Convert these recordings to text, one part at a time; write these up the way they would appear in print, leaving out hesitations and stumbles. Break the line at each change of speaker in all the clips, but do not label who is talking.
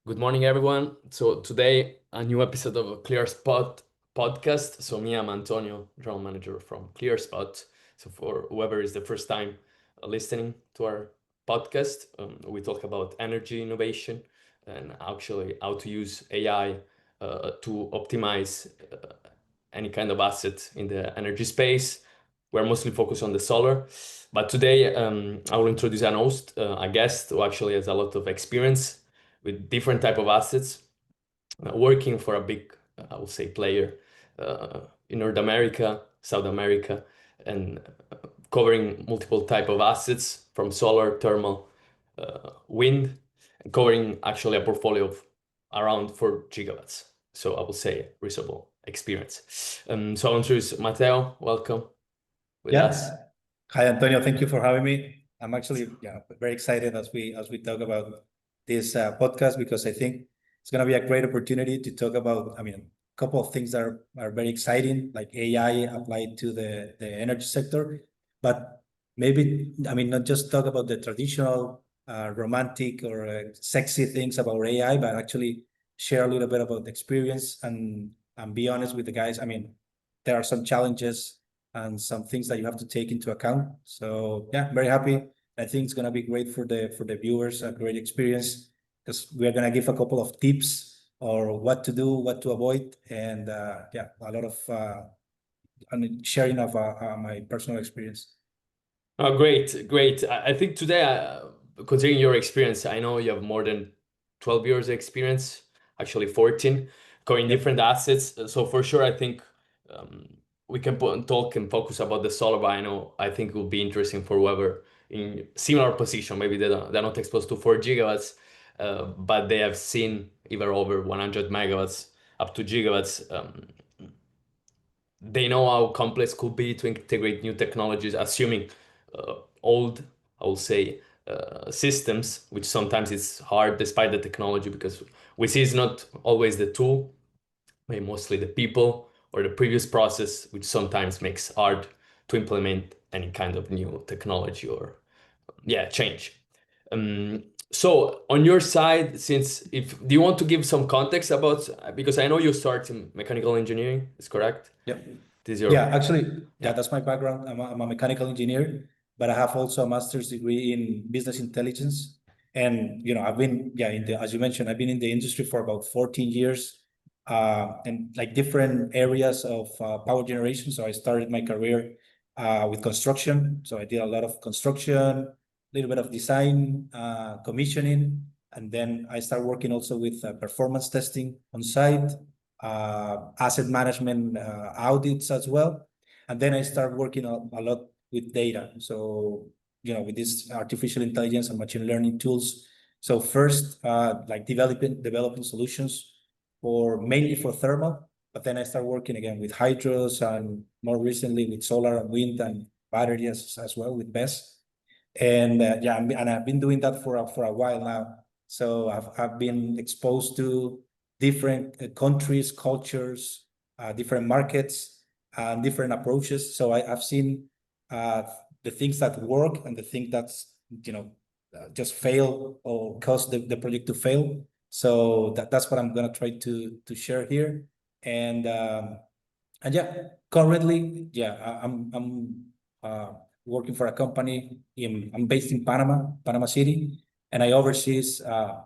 Good morning, everyone. So today, a new episode of a ClearSpot podcast. So me, I'm Antonio, general manager from ClearSpot. So for whoever is the first time listening to our podcast, we talk about energy innovation and actually how to use AI to optimize any kind of asset in the energy space. We're mostly focused on the solar, but today I will introduce an host, a guest who actually has a lot of experience with different type of assets, working for a big, I would say, player in North America, South America, and covering multiple type of assets from solar, thermal, wind, and covering actually a portfolio of around 4 gigawatts. So I would say reasonable experience. So I'll introduce Mateo. Welcome with us.
Yeah. Hi, Antonio. Thank you for having me. I'm actually very excited as we talk about this podcast because I think it's going to be a great opportunity to talk about, a couple of things that are very exciting, like AI applied to the energy sector, but maybe, not just talk about the traditional romantic or sexy things about AI, but actually share a little bit about the experience and be honest with the guys. There are some challenges and some things that you have to take into account. So yeah, very happy. I think it's gonna be great for the viewers, a great experience because we're gonna give a couple of tips or what to do, what to avoid, and a lot of sharing of my personal experience.
Oh, great, great. I think today, considering your experience, I know you have more than 12 years experience, actually 14, covering
Yep.
different assets. So for sure, I think um, we can talk and focus about the solar, but I think it will be interesting for whoever in similar position. Maybe they're not exposed to 4 gigawatts, but they have seen either over 100 megawatts up to gigawatts. They know how complex could be to integrate new technologies, assuming old, I will say, systems, which sometimes it's hard despite the technology because we see it's not always the tool, maybe mostly the people or the previous process, which sometimes makes hard to implement any kind of new technology or change. So on your side, since if do you want to give some context about because I know you start in mechanical engineering, is correct?
Yep.
This is your
Yeah, actually,
yeah.
that's my background. I'm a mechanical engineer, but I have also a master's degree in business intelligence. And I've been as you mentioned, I've been in the industry for about 14 years, and like different areas of power generation. So I started my career with construction. So I did a lot of construction, a little bit of design, commissioning, and then I started working also with performance testing on site, asset management audits as well. And then I started working a lot with data. So, with this artificial intelligence and machine learning tools. So first, like developing solutions mainly for thermal, but then I started working again with hydros and more recently with solar and wind and batteries as well with BESS. And and I've been doing that for a while now. So I've been exposed to different countries, cultures, different markets, and different approaches. So I've seen the things that work and the thing that's just fail or cause the project to fail. So that's what I'm gonna try to share here. And currently, I'm working for a company I'm based in Panama City, and I oversee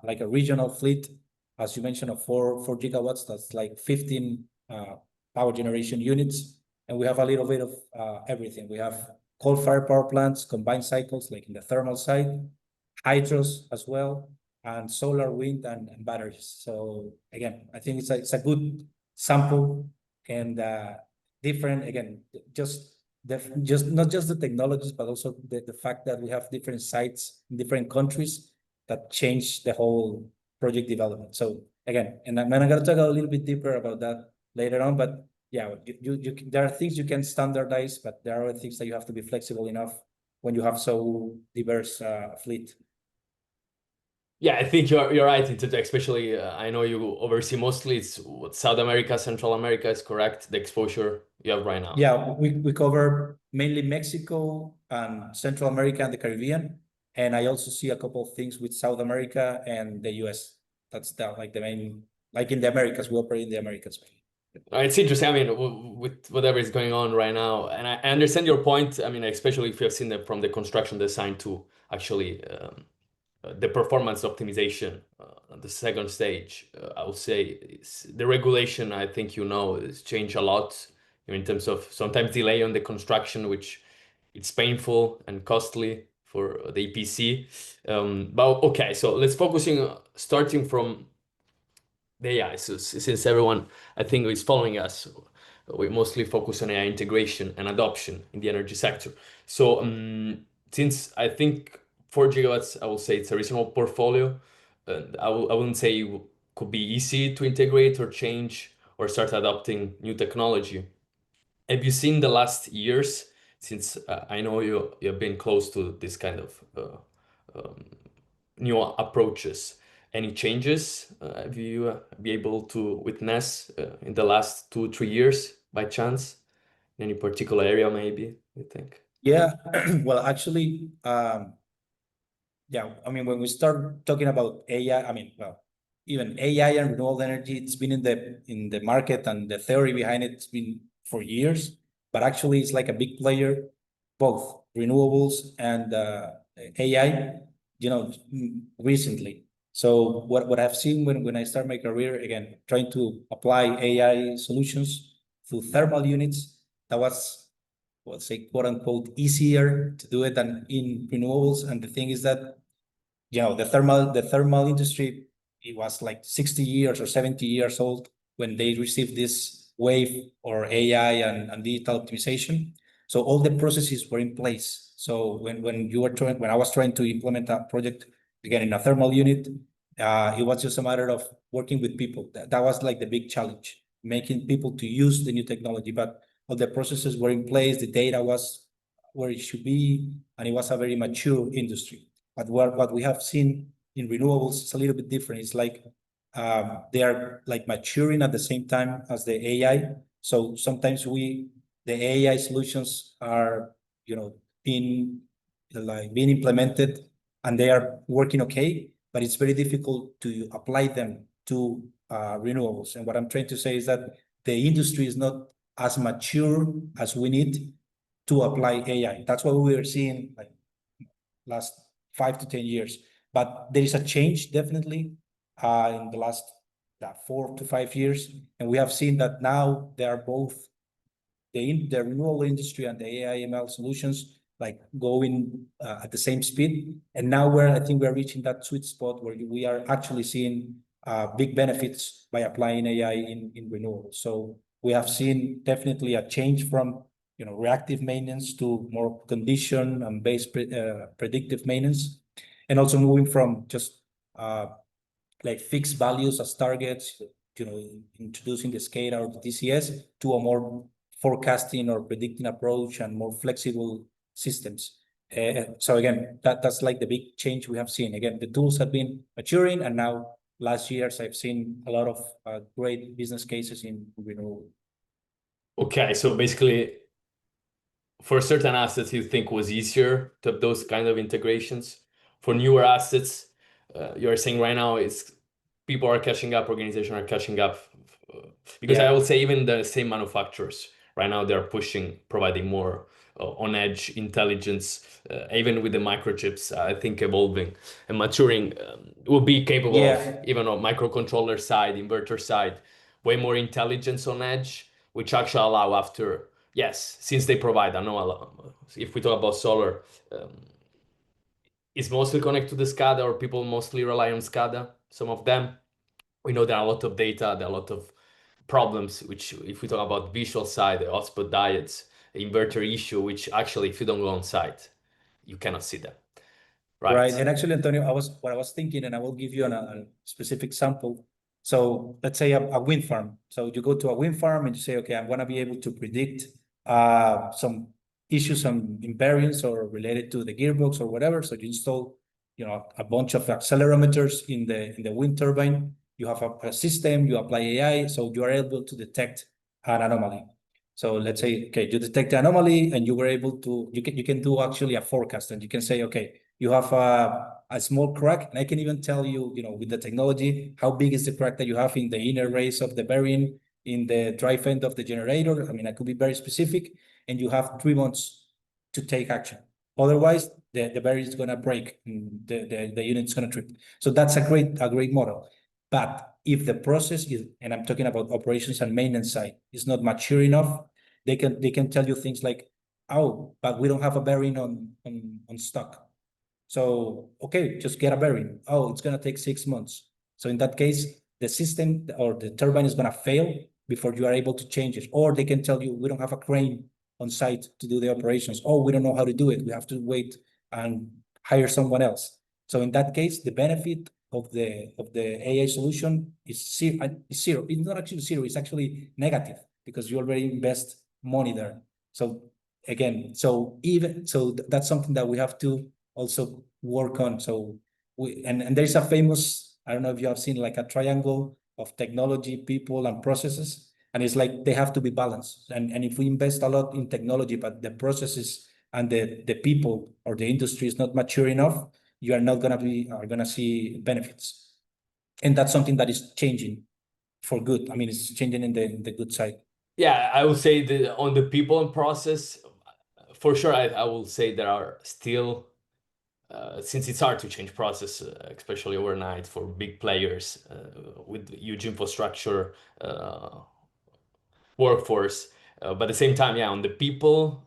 like a regional fleet, as you mentioned, of 4 gigawatts. That's like 15 power generation units, and we have a little bit of everything. We have coal-fired power plants, combined cycles, like in the thermal side, hydros as well, and solar, wind, and batteries. So again, I think it's a good sample and different again, just not just the technologies, but also the fact that we have different sites in different countries that change the whole project development. So again, and I'm gonna talk a little bit deeper about that later on, but yeah, there are things you can standardize, but there are things that you have to be flexible enough when you have so diverse fleet.
Yeah, I think you're right into that, especially I know you oversee mostly it's what, South America, Central America is correct, the exposure you have right now.
Yeah, we cover mainly Mexico and Central America and the Caribbean. And I also see a couple of things with South America and the US. That's the main, like in the Americas, we operate in the Americas.
It's interesting. I mean, with whatever is going on right now, and I understand your point. I mean, especially if you have seen it from the construction design to actually the performance optimization at the second stage. I would say the regulation. I think has changed a lot in terms of sometimes delay on the construction, which it's painful and costly for the EPC. But okay, so let's focusing starting from the AI. So since everyone, I think, is following us, we mostly focus on AI integration and adoption in the energy sector. So since I think 4 gigawatts, I will say it's a reasonable portfolio. I wouldn't say it could be easy to integrate or change or start adopting new technology. Have you seen the last years, since I know you've been close to this kind of new approaches, any changes have you be able to witness in the last 2 3 years by chance in any particular area, maybe you think?
Yeah, well, actually, yeah, I mean, when we start talking about AI, I mean, well, even AI and renewable energy, it's been in the market, and the theory behind it's been for years, but actually it's like a big player, both renewables and AI, recently. So what I've seen when I start my career, again, trying to apply AI solutions to thermal units, that was, let's say, quote unquote, easier to do it than in renewables. And the thing is that, the thermal industry, it was like 60 years or 70 years old when they received this wave or AI and digital optimization. So all the processes were in place. So when I was trying to implement a project again in a thermal unit, it was just a matter of working with people. That was like the big challenge, making people to use the new technology. But all the processes were in place, the data was where it should be, and it was a very mature industry. But what we have seen in renewables is a little bit different. It's like they are like maturing at the same time as the AI. So sometimes the AI solutions are, being being implemented, and they are working okay, but it's very difficult to apply them to renewables. And what I'm trying to say is that the industry is not as mature as we need to apply AI. That's what we were seeing like last 5 to 10 years. But there is a change definitely in the last 4 to 5 years, and we have seen that now they are both the renewable industry and the AI ML solutions like going at the same speed. And now I think we're reaching that sweet spot where we are actually seeing big benefits by applying AI in renewables. So we have seen definitely a change from reactive maintenance to more condition and based predictive maintenance, and also moving from just like fixed values as targets, introducing the SCADA or the DCS to a more forecasting or predicting approach and more flexible systems. So again, that's like the big change we have seen. Again, the tools have been maturing, and now last years I've seen a lot of great business cases in renewable.
Okay, so basically for certain assets you think was easier to have those kind of integrations. For newer assets, you're saying right now it's people are catching up, organizations are catching up, because I would say even the same manufacturers right now they're pushing, providing more on edge intelligence, even with the microchips. I think evolving and maturing will be capable of even on microcontroller side, inverter side, way more intelligence on edge, which actually allow after. Yes, since they provide, I know if we talk about solar, it's mostly connected to the SCADA, or people mostly rely on SCADA. Some of them, we know there are a lot of data, there are a lot of problems, which if we talk about visual side, the output diodes, inverter issue, which actually if you don't go on site, you cannot see them.
Right. And actually, Antonio, what I was thinking, and I will give you a specific sample. So let's say a wind farm. So you go to a wind farm and you say, okay, I'm going to be able to predict some issues, some invariants or related to the gearbox or whatever. So you install, a bunch of accelerometers in the wind turbine. You have a system, you apply AI, so you are able to detect an anomaly. So let's say, okay, you detect the anomaly and you were able to, you can do actually a forecast, and you can say, okay, you have a small crack, and I can even tell you, with the technology, how big is the crack that you have in the inner race of the bearing, in the drive end of the generator. I mean, I could be very specific, and you have 3 months to take action. Otherwise, the bearing is going to break, and the unit's going to trip. So that's a great model. But if the process is, and I'm talking about operations and maintenance side, is not mature enough, they can tell you things like, oh, but we don't have a bearing on stock. So, okay, just get a bearing. Oh, it's going to take 6 months. So in that case, the system or the turbine is going to fail before you are able to change it. Or they can tell you, we don't have a crane on site to do the operations. Oh, we don't know how to do it. We have to wait and hire someone else. So in that case, the benefit of the AI solution is zero. It's not actually zero. It's actually negative because you already invest money there. So again, that's something that we have to also work on. So and there's a famous, I don't know if you have seen, like a triangle of technology, people, and processes. And it's like they have to be balanced. And if we invest a lot in technology, but the processes and the people or the industry is not mature enough, you are not gonna see benefits. And that's something that is changing for good. I mean, it's changing in the good side.
Yeah, I would say that on the people and process, for sure, I will say there are still, since it's hard to change process, especially overnight for big players with huge infrastructure, workforce. But at the same time, yeah, on the people,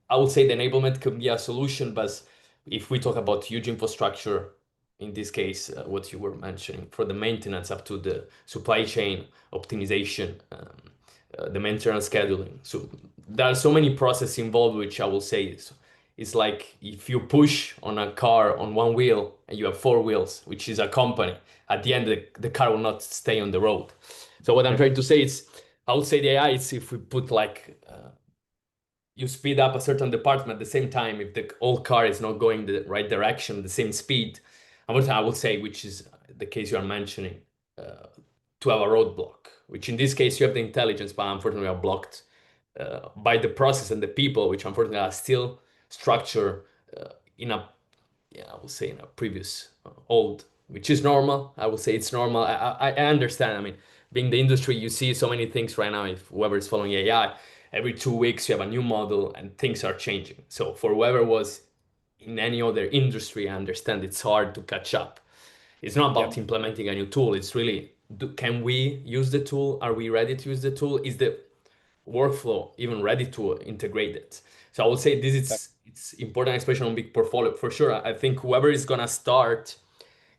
I would say the enablement could be a solution. But if we talk about huge infrastructure, in this case, what you were mentioning, for the maintenance up to the supply chain optimization, the maintenance scheduling. So there are so many processes involved, which I will say is like if you push on a car on one wheel and you have four wheels, which is a company, at the end, the car will not stay on the road. So what I'm
Yep.
trying to say is, I would say the AI is if we put like you speed up a certain department at the same time, if the old car is not going the right direction, the same speed, I would say, which is the case you are mentioning, to have a roadblock, which in this case you have the intelligence, but unfortunately are blocked by the process and the people, which unfortunately are still structured in a, yeah, I would say in a previous old, which is normal. I would say it's normal. I understand. I mean, being the industry, you see so many things right now. If whoever is following AI, every 2 weeks you have a new model and things are changing. So for whoever was in any other industry, I understand it's hard to catch up. It's not about
Yep.
implementing a new tool. It's really, can we use the tool? Are we ready to use the tool? Is the workflow even ready to integrate it? So I would say this
Yep.
is it's important, especially on big portfolio for sure. I think whoever is gonna start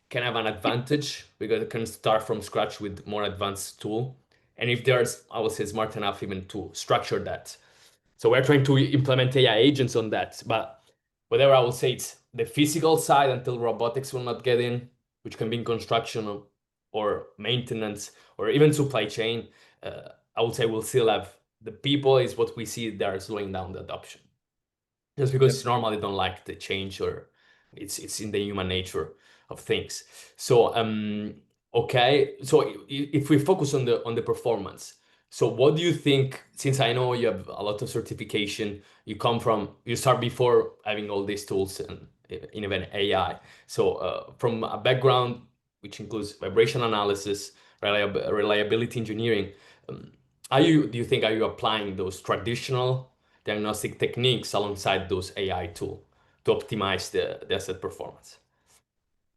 can have an advantage because it can start from scratch with more advanced tool. And if there's, I would say, smart enough even to structure that. So we're trying to implement AI agents on that. But whatever I will say, it's the physical side until robotics will not get in, which can be in construction or maintenance or even supply chain. I would say we'll still have the people is what we see that are slowing down the adoption. Just because it's
Yep.
normal, they don't like the change or it's in the human nature of things. So okay, so if we focus on the performance, so what do you think, since I know you have a lot of certification, you start before having all these tools and even AI. So from a background which includes vibration analysis, reliability engineering, um, are you applying those traditional diagnostic techniques alongside those AI tools to optimize the asset performance?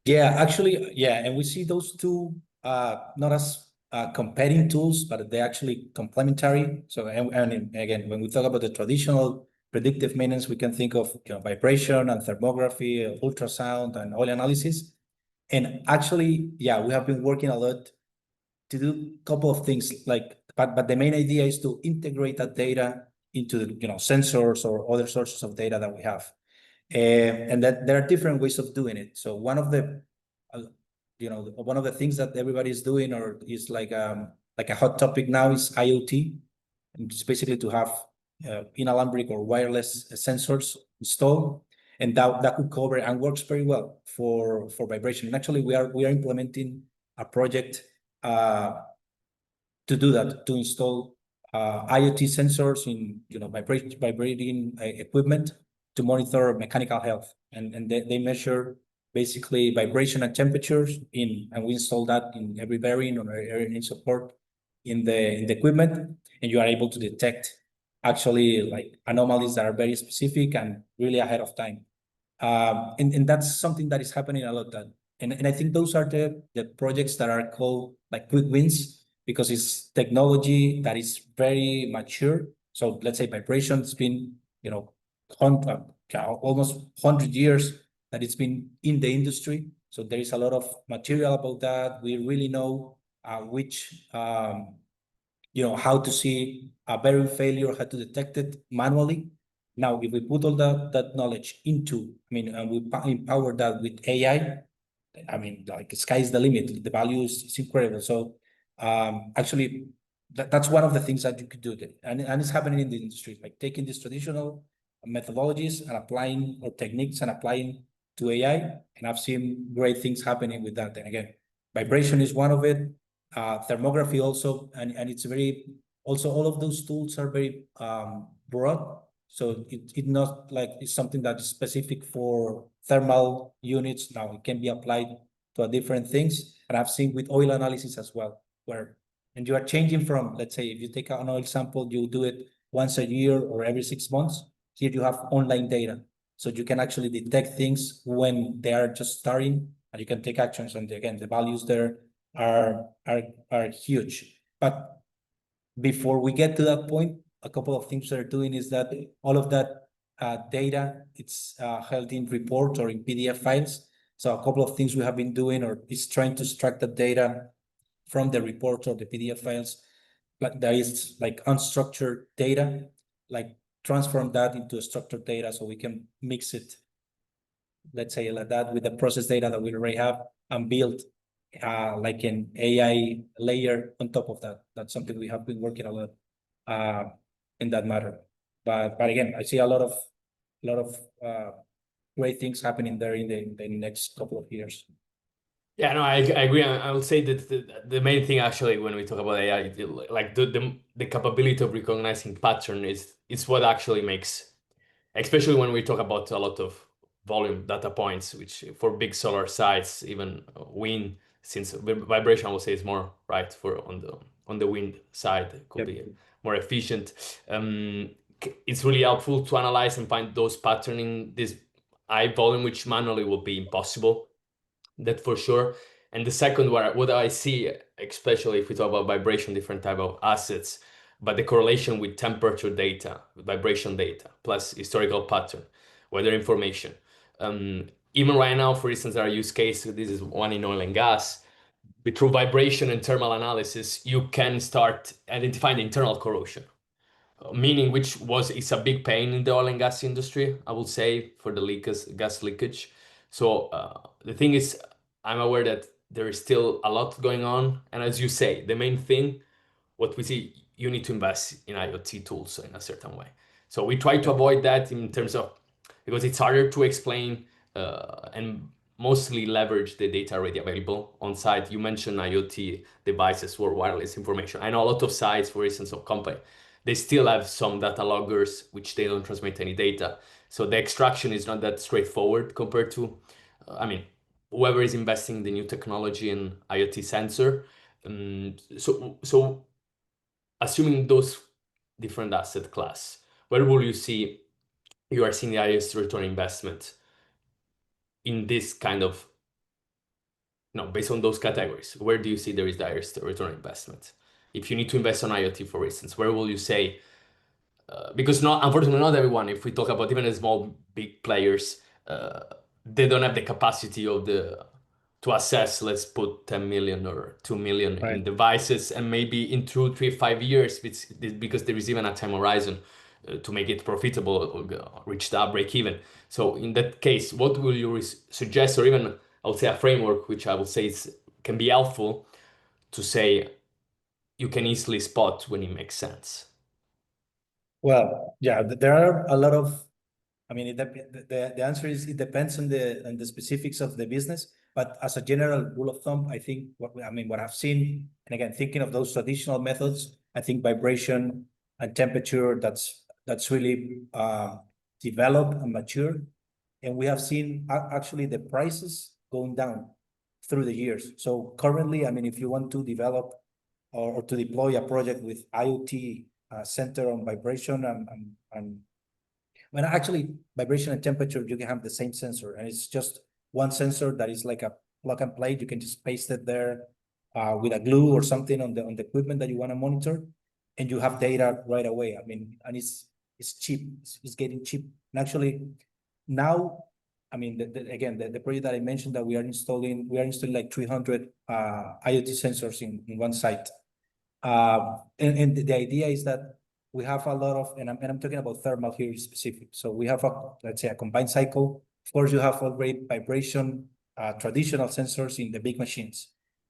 Yeah, actually, yeah, and we see those two not as competing tools, but they're actually complementary. So, and again, when we talk about the traditional predictive maintenance, we can think of vibration and thermography, ultrasound, and oil analysis. And actually, yeah, we have been working a lot to do a couple of things. Like, but the main idea is to integrate that data into sensors or other sources of data that we have. And that there are different ways of doing it. So one of the, one of the things that everybody is doing or is like a hot topic now is IoT. And it's basically to have inalambric or wireless sensors installed, and that could cover and works very well for vibration. And actually, we are implementing a project to do that, to install IoT sensors in vibrating equipment to monitor mechanical health, and they measure basically vibration and temperatures and we install that in every bearing or every support in the equipment, and you are able to detect actually like anomalies that are very specific and really ahead of time. And that's something that is happening a lot. And I think those are the projects that are called like quick wins because it's technology that is very mature. So let's say vibration has been, almost 100 years that it's been in the industry. So there is a lot of material about that. We really know which how to see a bearing failure, how to detect it manually. Now, if we put all that knowledge into, and we empower that with AI, like sky's the limit. The value is incredible. So actually, that's one of the things that you could do. And it's happening in the industry, like taking these traditional methodologies and applying or techniques and applying to AI. And I've seen great things happening with that. And again, vibration is one of it. Thermography also, and it's very, also all of those tools are very broad. So it not like it's something that is specific for thermal units. Now it can be applied to different things. And I've seen with oil analysis as well, and you are changing from, let's say, if you take an oil sample, you do it once a year or every 6 months. Here you have online data. So you can actually detect things when they are just starting and you can take actions. And again, the values there are huge. But before we get to that point, a couple of things they're doing is that all of that data, it's held in reports or in PDF files. So a couple of things we have been doing or is trying to extract the data from the reports or the PDF files. But there is like unstructured data, like transform that into structured data so we can mix it, let's say like that, with the process data that we already have and build like an AI layer on top of that. That's something we have been working a lot in that matter. But again, I see a lot of great things happening there in the next couple of years.
Yeah, no, I agree. I would say that the main thing actually when we talk about AI, like the capability of recognizing pattern is what actually makes, especially when we talk about a lot of volume data points, which for big solar sites, even wind, since vibration I would say is more right for on the wind side, it could be more efficient. It's really helpful to analyze and find those patterning this high volume, which manually will be impossible. That for sure. And the second, what I see, especially if we talk about vibration, different type of assets, but the correlation with temperature data, vibration data, plus historical pattern, weather information. Even right now, for instance, our use case, this is one in oil and gas, through vibration and thermal analysis, you can start identifying the internal corrosion, meaning it's a big pain in the oil and gas industry, I would say, for the gas leakage. So the thing is, I'm aware that there is still a lot going on, and as you say, the main thing, what we see, you need to invest in IoT tools in a certain way. So we try to avoid that in terms of, because it's harder to explain and mostly leverage the data already available on site. You mentioned IoT devices or wireless information. I know a lot of sites, for instance, of company, they still have some data loggers which they don't transmit any data. So the extraction is not that straightforward compared to, whoever is investing in the new technology and IoT sensor. So assuming those different asset class, where will you see you are seeing the highest return investment in this kind of, based on those categories? Where do you see there is the highest return investment? If you need to invest on IoT, for instance, where will you say, because unfortunately, not everyone, if we talk about even the small, big players, they don't have the capacity to assess, let's put 10 million or 2 million in devices, and maybe in 2, 3, 5 years, because there is even a time horizon to make it profitable or reach that break even. So in that case, what will you suggest, or even I would say a framework, which I would say can be helpful to say you can easily spot when it makes sense?
Well, yeah, there are a lot of, the answer is it depends on the specifics of the business. But as a general rule of thumb, I think what I've seen, and again, thinking of those traditional methods, I think vibration and temperature, that's really developed and mature. and we have seen actually the prices going down through the years. So currently, I mean, if you want to develop or to deploy a project with IoT center on vibration and when actually vibration and temperature, you can have the same sensor, and it's just one sensor that is like a plug and play. You can just paste it there with a glue or something on the equipment that you want to monitor, and you have data right away. I mean, and it's cheap. It's getting cheap. And actually, now, I mean, again, the project that I mentioned that we are installing like 300 IoT sensors in one site. And the idea is that we have a lot of, and I'm talking about thermal here specific. So we have let's say a combined cycle. Of course, you have already vibration, traditional sensors in the big machines,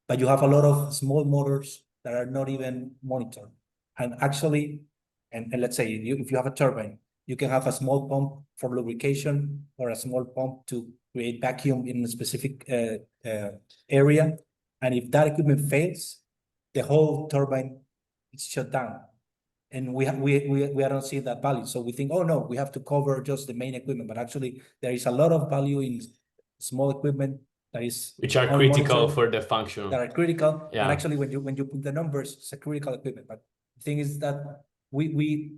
but you have a lot of small motors that are not even monitored. And actually, and let's say if you have a turbine, you can have a small pump for lubrication or a small pump to create vacuum in a specific area. And if that equipment fails, the whole turbine is shut down. And we don't see that value. So we think, oh no, we have to cover just the main equipment. But actually, there is a lot of value in small equipment that is
which are critical for the function.
That are critical.
Yeah.
And actually, when you put the numbers, it's a critical equipment. But the thing is that we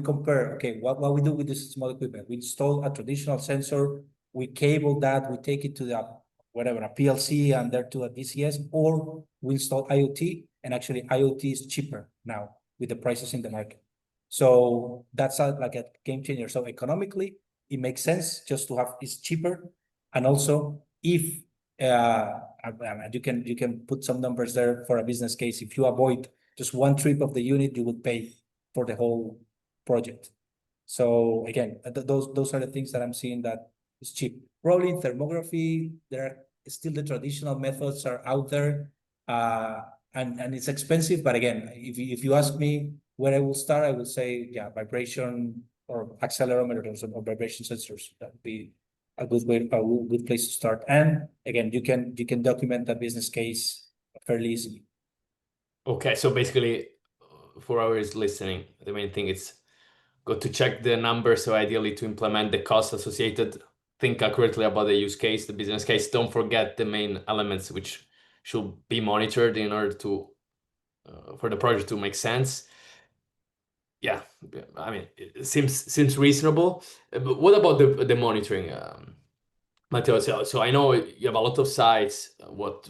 compare, okay, what we do with this small equipment. We install a traditional sensor, we cable that, we take it to the whatever, a PLC and there to a DCS, or we install IoT, and actually IoT is cheaper now with the prices in the market. So that's like a game changer. So economically, it makes sense just to have, it's cheaper. And also if you can put some numbers there for a business case. If you avoid just one trip of the unit, you would pay for the whole project. So again, those are the things that I'm seeing that is cheap. Probably thermography, there are still the traditional methods are out there, and it's expensive. But again, if you ask me where I will start, I will say, yeah, vibration or accelerometers or vibration sensors. That would be a good place to start. And again, you can document that business case fairly easily.
Okay, so basically, for our listening, the main thing is go to check the numbers. So ideally, to implement the costs associated, think accurately about the use case, the business case. Don't forget the main elements which should be monitored in order to for the project to make sense. Yeah, I mean, it seems reasonable. But what about the monitoring, Mateo? So I know you have a lot of sites.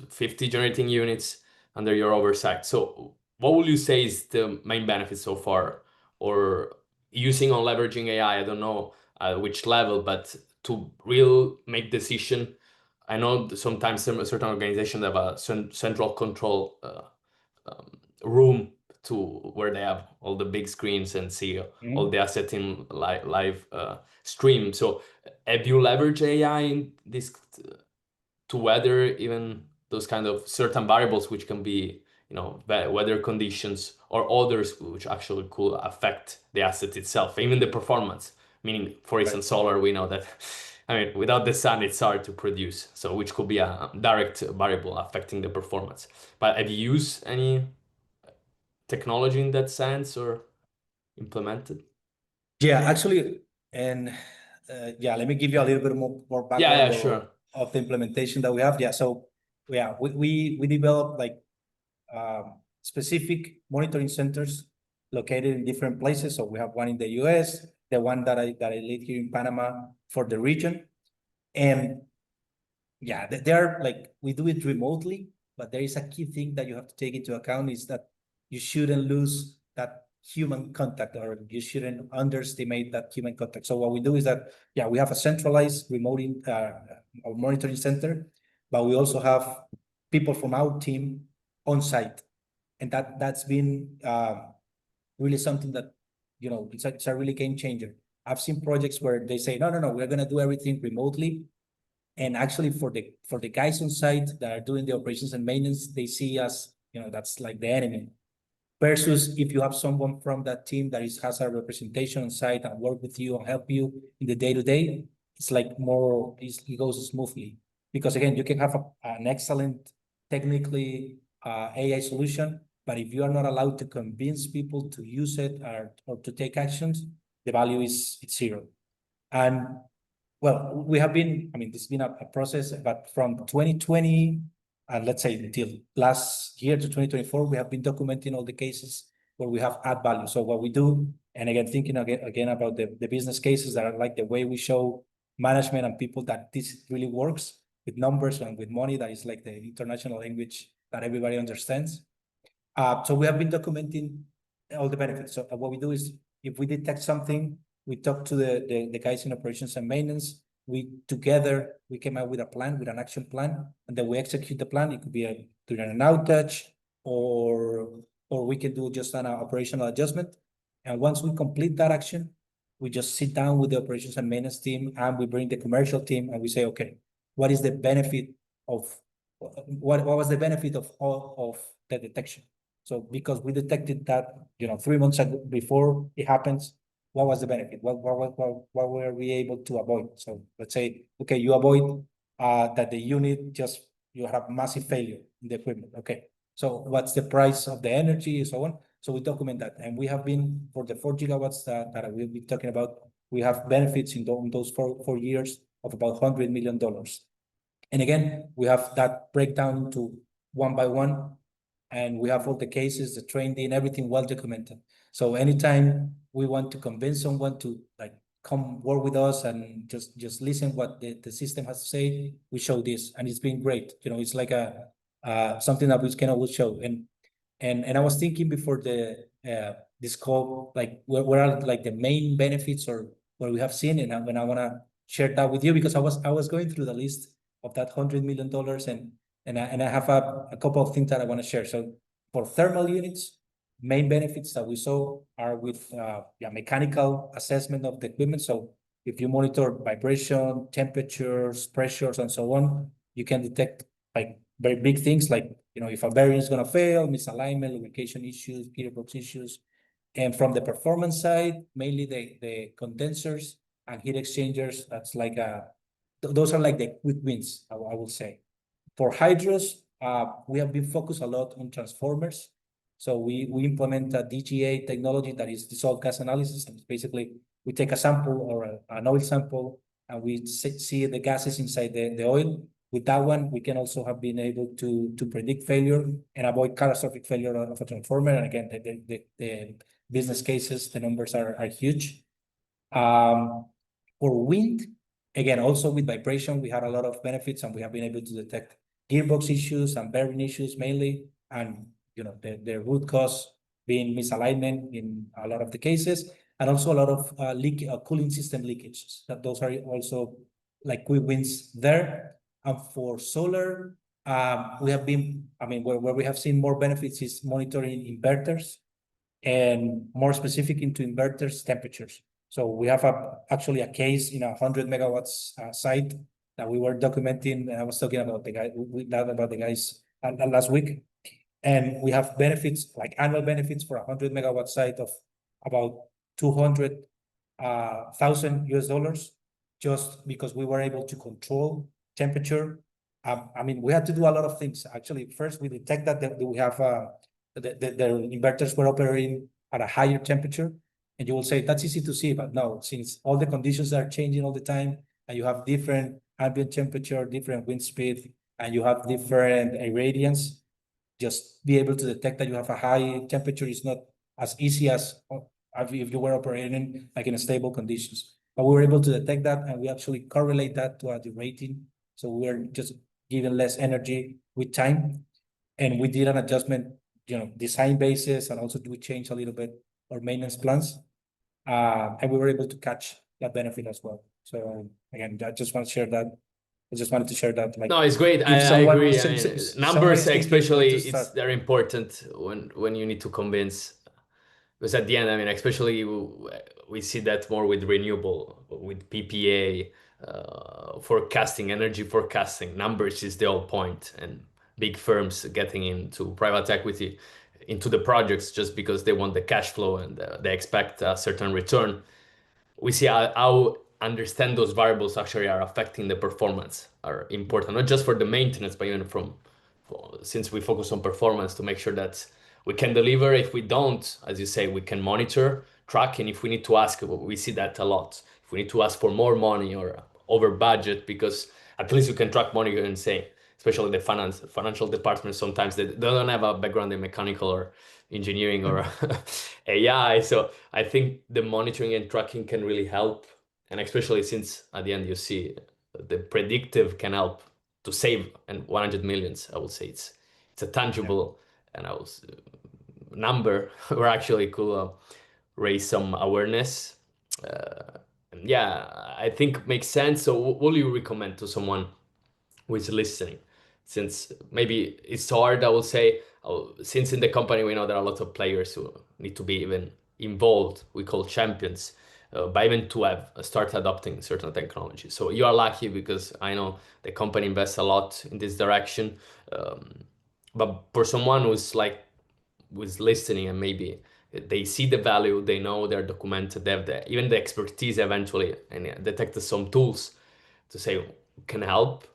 50 generating units under your oversight. So what will you say is the main benefit so far, or using on leveraging AI? I don't know which level, but to real make decision. I know sometimes certain organizations have a central control room to where they have all the big screens and see all the assets in live stream. So have you leveraged AI in this to weather even those kind of certain variables which can be, weather conditions or others which actually could affect the asset itself, even the performance? Meaning, for instance, solar, we know that, I mean, without the sun, it's hard to produce. So which could be a direct variable affecting the performance. But have you used any technology in that sense or implemented?
Yeah, actually, and let me give you a little bit more background
Sure.
of the implementation that we have. Yeah, so yeah, we developed like specific monitoring centers located in different places. So we have one in the US, the one that I lead here in Panama for the region, and yeah, they are like, we do it remotely, but there is a key thing that you have to take into account is that you shouldn't lose that human contact, or you shouldn't underestimate that human contact. So what we do is that, yeah, we have a centralized remote or monitoring center, but we also have people from our team on site. And that's been really something that, it's a really game changer. I've seen projects where they say, no, we're going to do everything remotely. And actually for the guys on site that are doing the operations and maintenance, they see us, that's like the enemy. Versus if you have someone from that team that has a representation on site and work with you and help you in the day-to-day, it's like more, it goes smoothly. Because again, you can have an excellent technically AI solution, but if you are not allowed to convince people to use it or to take actions, the value is zero. And Well, we have been, I mean, this has been a process, but from 2020, and let's say until last year to 2024, we have been documenting all the cases where we have add value. So what we do, and again, thinking again about the business cases that are like the way we show management and people that this really works with numbers and with money, that is like the international language that everybody understands. So we have been documenting all the benefits. So what we do is, if we detect something, we talk to the guys in operations and maintenance. We together, we came out with a plan, with an action plan, and then we execute the plan. It could be during an outage, or we can do just an operational adjustment. And once we complete that action, we just sit down with the operations and maintenance team, and we bring the commercial team, and we say, okay, what is the benefit of what was the benefit of all of the detection? So because we detected that, 3 months ago before it happens, what was the benefit? What were we able to avoid? So let's say, okay, you avoid that the unit just, you have massive failure in the equipment. Okay, so what's the price of the energy and so on? So we document that, and we have been, for the 4 gigawatts that we'll be talking about, we have benefits in those 4 years of about $100 million. And again, we have that breakdown into one by one, and we have all the cases, the training, everything well documented. So anytime we want to convince someone to like come work with us and just listen what the system has to say, we show this, and it's been great. It's like something that we can always show. And I was thinking before this call, like where are like the main benefits or what we have seen, and when I want to share that with you, because I was going through the list of that $100 million, and I have a couple of things that I want to share. So for thermal units, main benefits that we saw are with mechanical assessment of the equipment. So if you monitor vibration, temperatures, pressures, and so on, you can detect like very big things, like if a bearing is going to fail, misalignment, lubrication issues, gearbox issues. And from the performance side, mainly the condensers and heat exchangers, that's like those are like the quick wins, I will say. For hydros, we have been focused a lot on transformers. So we implement a DGA technology, that is dissolved gas analysis. And basically, we take a sample or an oil sample, and we see the gases inside the oil. With that one, we can also have been able to predict failure and avoid catastrophic failure of a transformer. And again, the business cases, the numbers are huge. For wind, again, also with vibration, we had a lot of benefits, and we have been able to detect gearbox issues and bearing issues mainly, and the root cause being misalignment in a lot of the cases, and also a lot of cooling system leakages. Those are also like quick wins there. And for solar, we have been, where we have seen more benefits is monitoring inverters, and more specific into inverters temperatures. So we have actually a case in a 100 megawatts site that we were documenting, and I was talking about the guys last week. And we have benefits, like annual benefits for a 100 megawatt site of about 200,000 US dollars, just because we were able to control temperature. We had to do a lot of things. Actually, first we detect that we have the inverters were operating at a higher temperature, and you will say that's easy to see, but no, since all the conditions are changing all the time, and you have different ambient temperature, different wind speed, and you have different irradiance, just be able to detect that you have a high temperature is not as easy as if you were operating like in stable conditions. But we were able to detect that, and we actually correlate that to the rating. So we were just giving less energy with time, and we did an adjustment, design basis, and also we changed a little bit our maintenance plans, and we were able to catch that benefit as well. So again, I just want to share that. I just wanted to share that. Like,
No, it's great.
if
I
someone,
agree.
someone
Numbers
is thinking where
especially,
to
it's
start.
very important when you need to convince. Because at the end, especially we see that more with renewable, with PPA, forecasting, energy forecasting. Numbers is the whole point, and big firms getting into private equity, into the projects just because they want the cash flow and they expect a certain return. We see how understand those variables actually are affecting the performance are important, not just for the maintenance, but even since we focus on performance, to make sure that we can deliver. If we don't, as you say, we can monitor, track, and if we need to ask, we see that a lot. If we need to ask for more money or over budget, because at least you can track money and say, especially the financial department, sometimes they don't have a background in mechanical or engineering or AI. So I think the monitoring and tracking can really help. And especially since at the end you see the predictive can help to save and 100 millions, I would say it's a tangible and I was number where actually could raise some awareness. Yeah, I think makes sense. So what will you recommend to someone who is listening? Since maybe it's hard, I will say, since in the company we know there are a lot of players who need to be even involved, we call champions, by even to have start adopting certain technologies. So you are lucky because I know the company invests a lot in this direction. But for someone who's listening and maybe they see the value, they know they're documented, they have even the expertise eventually, and detect some tools to say can help.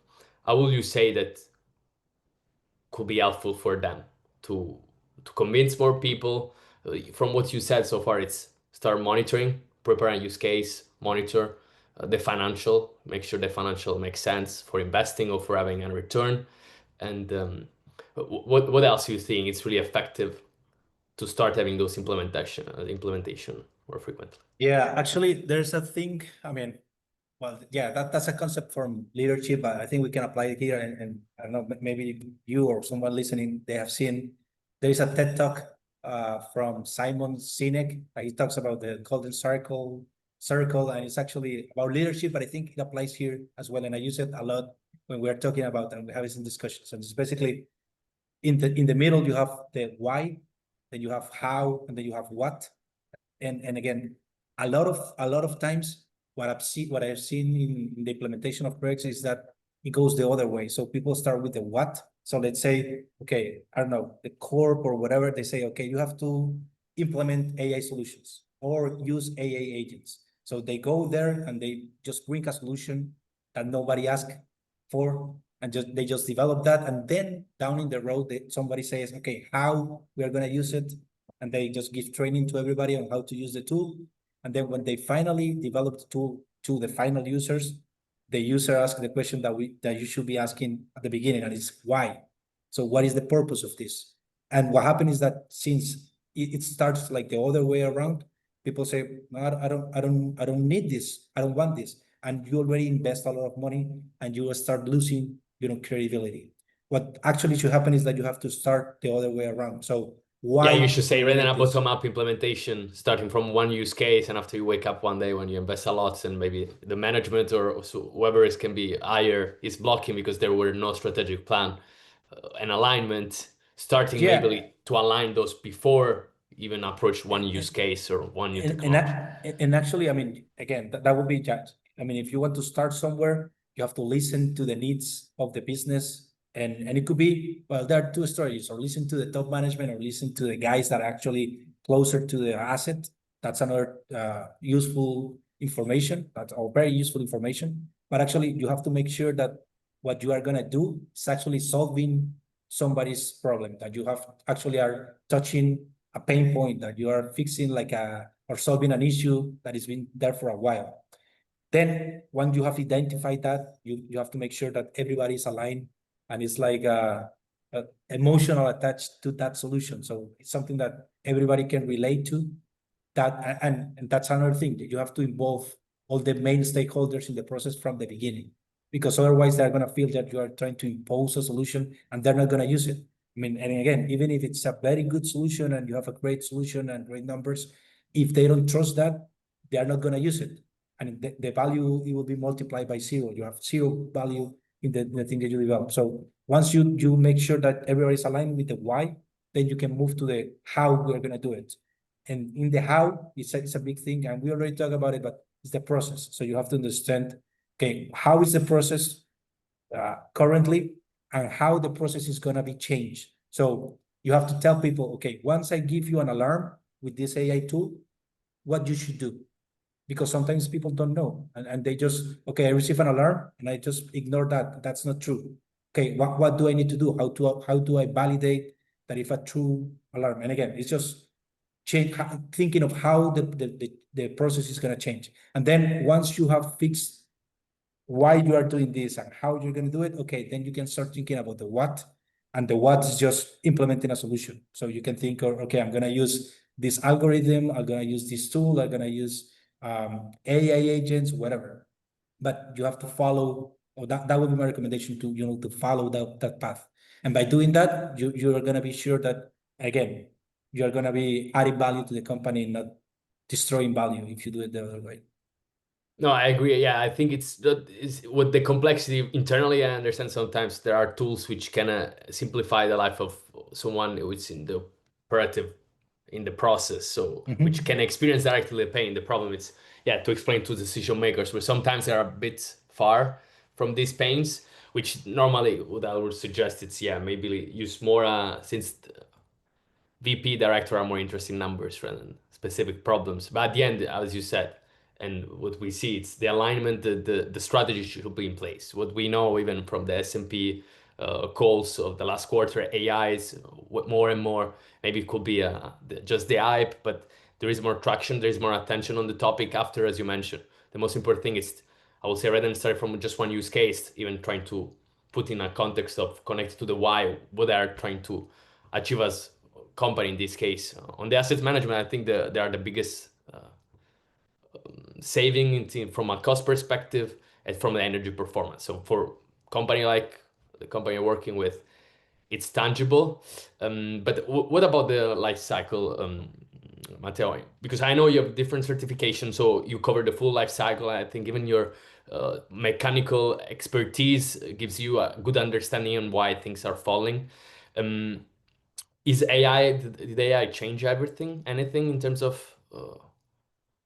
How will you say that could be helpful for them to convince more people? From what you said so far, it's start monitoring, prepare a use case, monitor the financial, make sure the financial makes sense for investing or for having a return. And what else do you think it's really effective to start having those implementation more frequently?
Yeah, actually, there's a thing. I mean, well, yeah, that's a concept from leadership, but I think we can apply it here. And I don't know, maybe you or someone listening, they have seen there is a TED talk from Simon Sinek. He talks about the golden circle, and it's actually about leadership, but I think it applies here as well. And I use it a lot when we're talking about and we're having some discussions. And it's basically in the middle, you have the why, then you have how, and then you have what. And again, a lot of times what I've seen in the implementation of projects is that it goes the other way. So people start with the what. So let's say, okay, I don't know, the corp or whatever, they say, okay, you have to implement AI solutions or use AI agents. So they go there and they just bring a solution that nobody asked for, and they just develop that. And then down in the road, somebody says, okay, how we are going to use it, and they just give training to everybody on how to use the tool. And then when they finally develop the tool to the final users, the user asks the question that you should be asking at the beginning, and it's why. So what is the purpose of this? And what happened is that since it starts like the other way around, people say, no, I don't need this. I don't want this. And you already invest a lot of money and you will start losing, credibility. What actually should happen is that you have to start the other way around. So
Yeah, you
why
should
do
say
you
rather than
need
a
this?
bottom-up implementation, starting from one use case, and after you wake up one day when you invest a lot, and maybe the management or whoever is can be higher is blocking because there were no strategic plan and alignment. Starting
Yeah,
maybe to align those before even approach one use
and,
case or one new
and,
technology.
and actually, I mean, again, that would be judged. I mean, if you want to start somewhere, you have to listen to the needs of the business. And it could be, well, there are two stories, or listen to the top management or listen to the guys that are actually closer to the asset. That's another useful information. That's all very useful information. But actually, you have to make sure that what you are going to do is actually solving somebody's problem, that you have actually are touching a pain point, that you are fixing or solving an issue that has been there for a while. Then once you have identified that, you have to make sure that everybody is aligned and it's like emotional attached to that solution. So it's something that everybody can relate to. And that's another thing, that you have to involve all the main stakeholders in the process from the beginning, because otherwise they're going to feel that you are trying to impose a solution and they're not going to use it. I mean, and again, even if it's a very good solution and you have a great solution and great numbers, if they don't trust that, they are not going to use it. And the value, it will be multiplied by zero. You have zero value in the thing that you develop. So once you make sure that everybody's aligned with the why, then you can move to the how we're going to do it. And in the how, it's a big thing, and we already talked about it, but it's the process. So you have to understand, okay, how is the process currently, and how the process is going to be changed. So you have to tell people, okay, once I give you an alarm with this AI tool, what you should do, because sometimes people don't know, and they just, okay, I receive an alarm and I just ignore that. That's not true. Okay, what do I need to do? How do I validate that if a true alarm? And again, it's just thinking of how the process is going to change. And then once you have fixed why you are doing this and how you're going to do it, okay, then you can start thinking about the what, and the what is just implementing a solution. So you can think, okay, I'm going to use this algorithm, I'm going to use this tool, I'm going to use AI agents, whatever. But you have to follow, or that would be my recommendation, to to follow that path. And by doing that, you're going to be sure that, again, you're going to be adding value to the company, not destroying value if you do it the other way.
No, I agree. Yeah, I think it's that is with the complexity internally. I understand sometimes there are tools which can simplify the life of someone who's in the operative in the process, so which can experience directly the pain. The problem is, yeah, to explain to decision makers, where sometimes they are a bit far from these pains, which normally what I would suggest it's yeah maybe use more since VP director are more interested in numbers rather than specific problems. But at the end, as you said, and what we see, it's the alignment, the strategy should be in place. What we know even from the S&P calls of the last quarter, AI is more and more, maybe it could be just the hype, but there is more traction, there is more attention on the topic after, as you mentioned. The most important thing is, I would say, rather than start from just one use case, even trying to put in a context of connected to the why, what they are trying to achieve as company in this case. On the asset management, I think they are the biggest saving from a cost perspective and from the energy performance. So for company like the company you're working with, it's tangible. But what about the life cycle, Mateo? Because I know you have different certifications, so you cover the full life cycle. I think even your mechanical expertise gives you a good understanding on why things are falling. Um, is AI, did AI change everything? Anything in terms of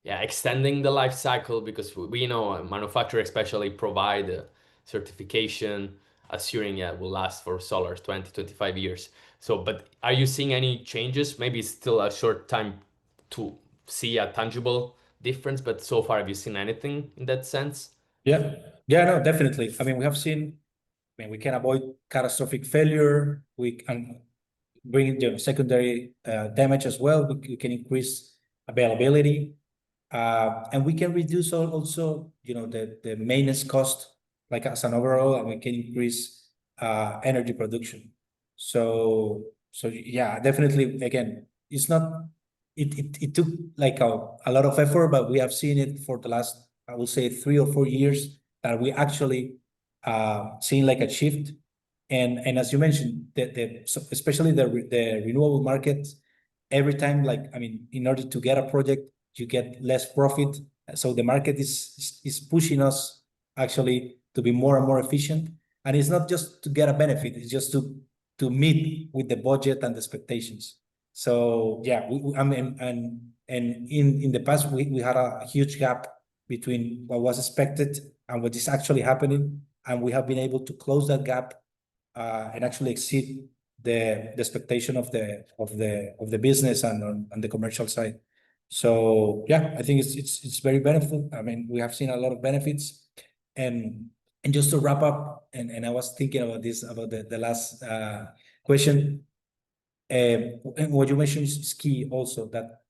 yeah, extending the life cycle? Because we know manufacturers especially provide a certification assuring yeah will last for solar 20, 25 years. So, but are you seeing any changes? Maybe it's still a short time to see a tangible difference, but so far have you seen anything in that sense?
Yeah, yeah, no, definitely. I mean, we have seen, I mean, we can avoid catastrophic failure. We can bring, secondary damage as well. We can increase availability, and we can reduce also, the maintenance cost, like as an overall, and we can increase energy production. So yeah, definitely. Again, it's not. It took like a lot of effort, but we have seen it for the last, I would say, 3 or 4 years, that we actually seen like a shift. And as you mentioned, especially the renewable market, every time, like, I mean, in order to get a project, you get less profit. So the market is pushing us actually to be more and more efficient. And it's not just to get a benefit; it's just to meet with the budget and the expectations. So yeah, I mean, and in the past, we had a huge gap between what was expected and what is actually happening, and we have been able to close that gap and actually exceed the expectation of the business and on the commercial side. So yeah, I think it's very beneficial. I mean, we have seen a lot of benefits. And just to wrap up, and I was thinking about this, about the last question. And what you mentioned is key also, that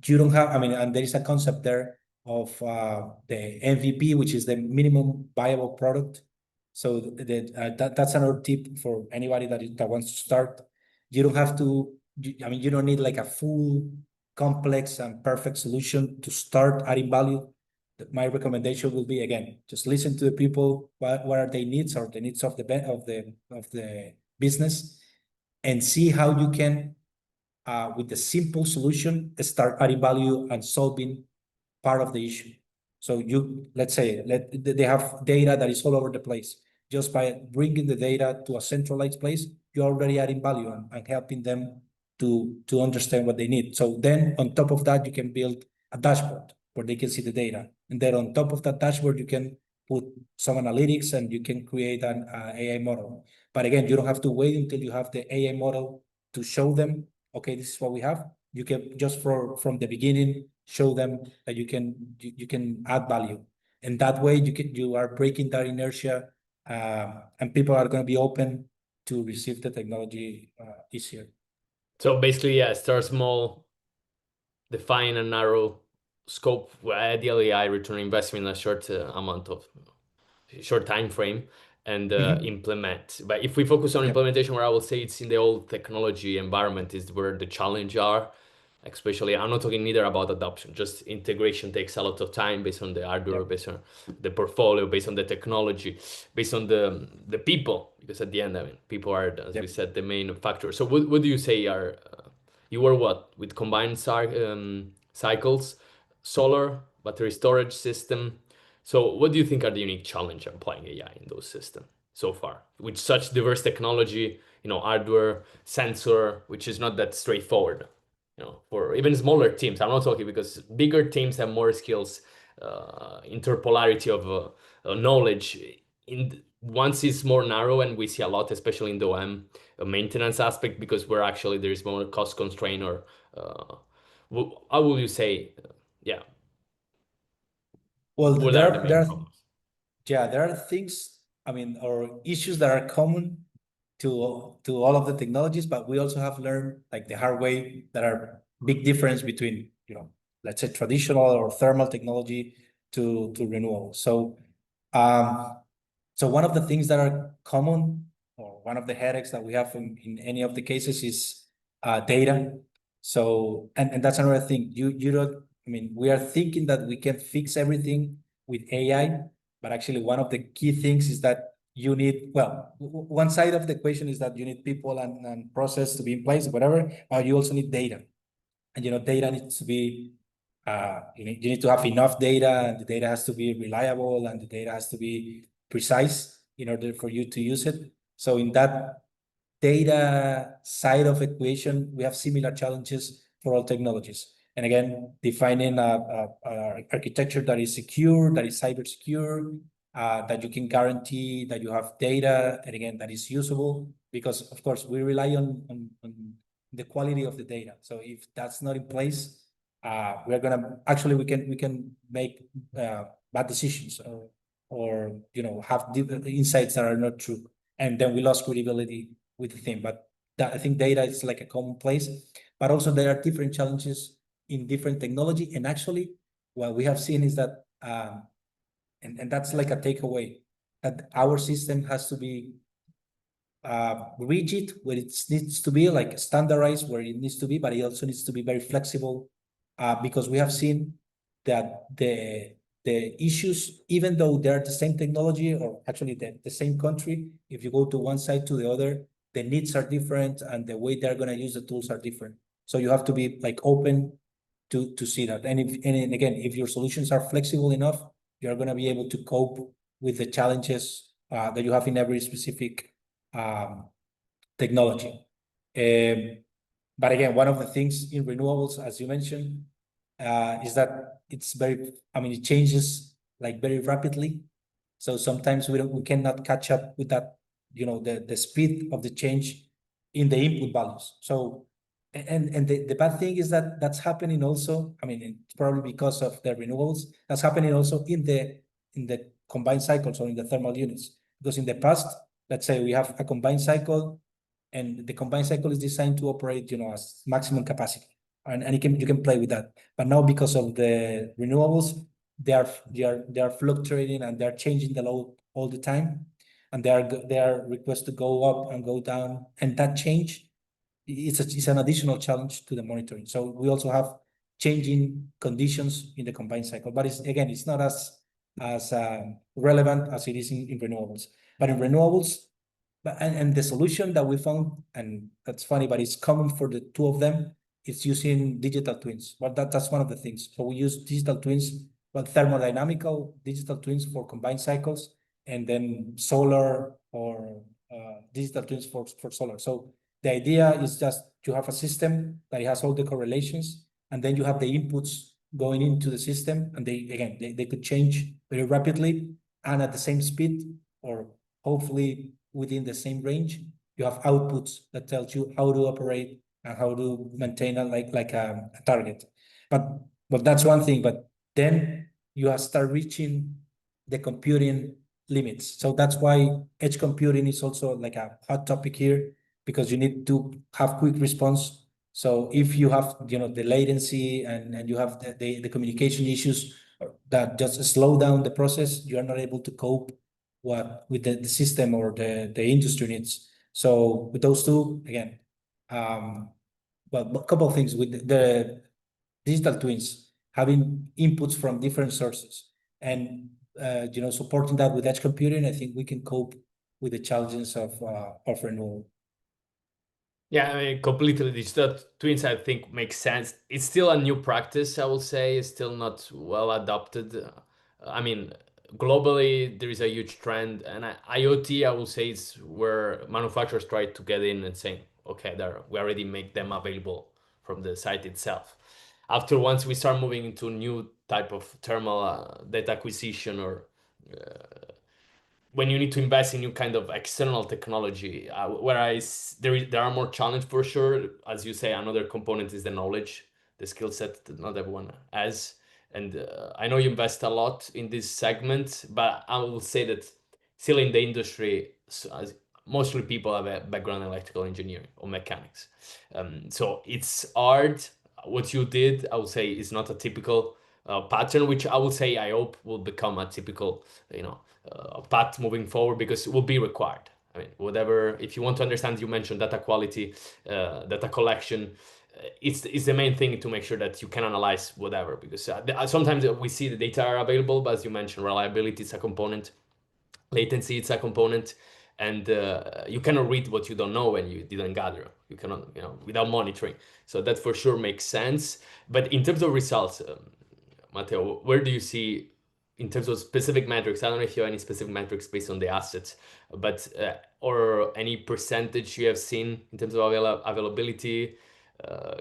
you don't have, I mean, and there is a concept there of the MVP, which is the minimum viable product. So that's another tip for anybody that wants to start. You don't have to, I mean, you don't need like a full, complex and perfect solution to start adding value. My recommendation will be, again, just listen to the people. What are their needs, or the needs of the business, and see how you can, with the simple solution, start adding value and solving part of the issue. So let's say, they have data that is all over the place. Just by bringing the data to a centralized place, you're already adding value and helping them to understand what they need. So then on top of that, you can build a dashboard where they can see the data. And then on top of that dashboard, you can put some analytics and you can create an AI model. But again, you don't have to wait until you have the AI model to show them, okay, this is what we have. You can just from the beginning show them that you can add value, and that way you are breaking that inertia, and people are going to be open to receive the technology easier.
So basically, yeah, start small, define a narrow scope, where ideally I return investment in a short amount of short time frame and
Mhm.
implement. But if we focus on
Yep.
implementation, where I would say it's in the old technology environment is where the challenge are. Especially, I'm not talking neither about adoption, just integration takes a lot of time based on the hardware,
Yep.
based on the portfolio, based on the technology, based on the people, because at the end, I mean, people are, as we
Yep.
said, the main factor. So what do you say are, you were what, with combined cycles, solar, battery storage system. So what do you think are the unique challenge of applying AI in those systems so far? With such diverse technology, hardware, sensor, which is not that straightforward, for even smaller teams. I'm not talking because bigger teams have more skills, interpolarity of knowledge. Once it's more narrow, and we see a lot, especially in the OM maintenance aspect, because where actually there is more cost constraint or how will you say, yeah,
Well,
what
there
are the
are
main
there are
problems?
yeah, there are things, I mean, or issues that are common to all of the technologies, but we also have learned like the hard way that are big difference between, let's say traditional or thermal technology to renewable. Um, so one of the things that are common, or one of the headaches that we have in any of the cases is data. So, and that's another thing. You don't, I mean, we are thinking that we can fix everything with AI, but actually one of the key things is that you need, well, one side of the equation is that you need people and process to be in place, whatever, but you also need data. And data needs to be you need to have enough data, and the data has to be reliable, and the data has to be precise in order for you to use it. So in that data side of equation, we have similar challenges for all technologies. And again, defining a architecture that is secure, that is cyber secure, that you can guarantee that you have data, and again, that is usable, because of course we rely on the quality of the data. So if that's not in place, we're gonna actually we can make bad decisions, or have insights that are not true, and then we lost credibility with the thing. But I think data is like a common place, but also there are different challenges in different technology. And actually, what we have seen is that, and that's like a takeaway, that our system has to be rigid where it needs to be, like standardized where it needs to be, but it also needs to be very flexible, because we have seen that the issues, even though they're the same technology, or actually the same country, if you go to one side to the other, the needs are different and the way they're going to use the tools are different. So you have to be like open to see that. And again, if your solutions are flexible enough, you're going to be able to cope with the challenges that you have in every specific technology. But again, one of the things in renewables, as you mentioned, is that it changes like very rapidly. So sometimes we cannot catch up with that, the speed of the change in the input values. So, and the bad thing is that that's happening also. I mean, it's probably because of the renewables. That's happening also in the combined cycles or in the thermal units. Because in the past, let's say we have a combined cycle, and the combined cycle is designed to operate, as maximum capacity, and you can play with that. But now, because of the renewables, they are fluctuating, and they're changing the load all the time, and they are requests to go up and go down, and that change, it's an additional challenge to the monitoring. So we also have changing conditions in the combined cycle, but it's not as relevant as it is in renewables. But in renewables, and the solution that we found, and that's funny, but it's common for the two of them, it's using digital twins. But that's one of the things. So we use digital twins, but thermodynamical digital twins for combined cycles, and then solar, or digital twins for solar. So the idea is just to have a system that has all the correlations, and then you have the inputs going into the system, and they could change very rapidly and at the same speed, or hopefully within the same range. You have outputs that tells you how to operate and how to maintain a target. But that's one thing. But then you have start reaching the computing limits. So that's why edge computing is also like a hot topic here, because you need to have quick response. So if you have the latency, and you have the communication issues that just slow down the process, you are not able to cope what with the system or the industry needs. So with those two, again, well, a couple of things with the digital twins, having inputs from different sources and supporting that with edge computing, I think we can cope with the challenges of renewal.
Yeah, I mean, completely digital twins, I think, makes sense. It's still a new practice, I would say. It's still not well adopted. I mean, globally, there is a huge trend, and IoT, I would say, is where manufacturers try to get in and saying, okay, there, we already make them available from the site itself. After once we start moving into new type of thermal data acquisition or when you need to invest in new kind of external technology, whereas there are more challenge for sure. As you say, another component is the knowledge, the skill set that not everyone has. And I know you invest a lot in this segment, but I will say that still in the industry, mostly people have a background in electrical engineering or mechanics. So it's hard. What you did, I would say, is not a typical pattern, which I would say I hope will become a typical, path moving forward because it will be required. I mean, whatever, if you want to understand, you mentioned data quality, data collection, it's the main thing to make sure that you can analyze whatever because sometimes we see the data are available, but as you mentioned, reliability is a component, latency it's a component, and you cannot read what you don't know when you didn't gather. You cannot, without monitoring. So that for sure makes sense. But in terms of results, Mateo, where do you see in terms of specific metrics? I don't know if you have any specific metrics based on the assets, but or any percentage you have seen in terms of availability,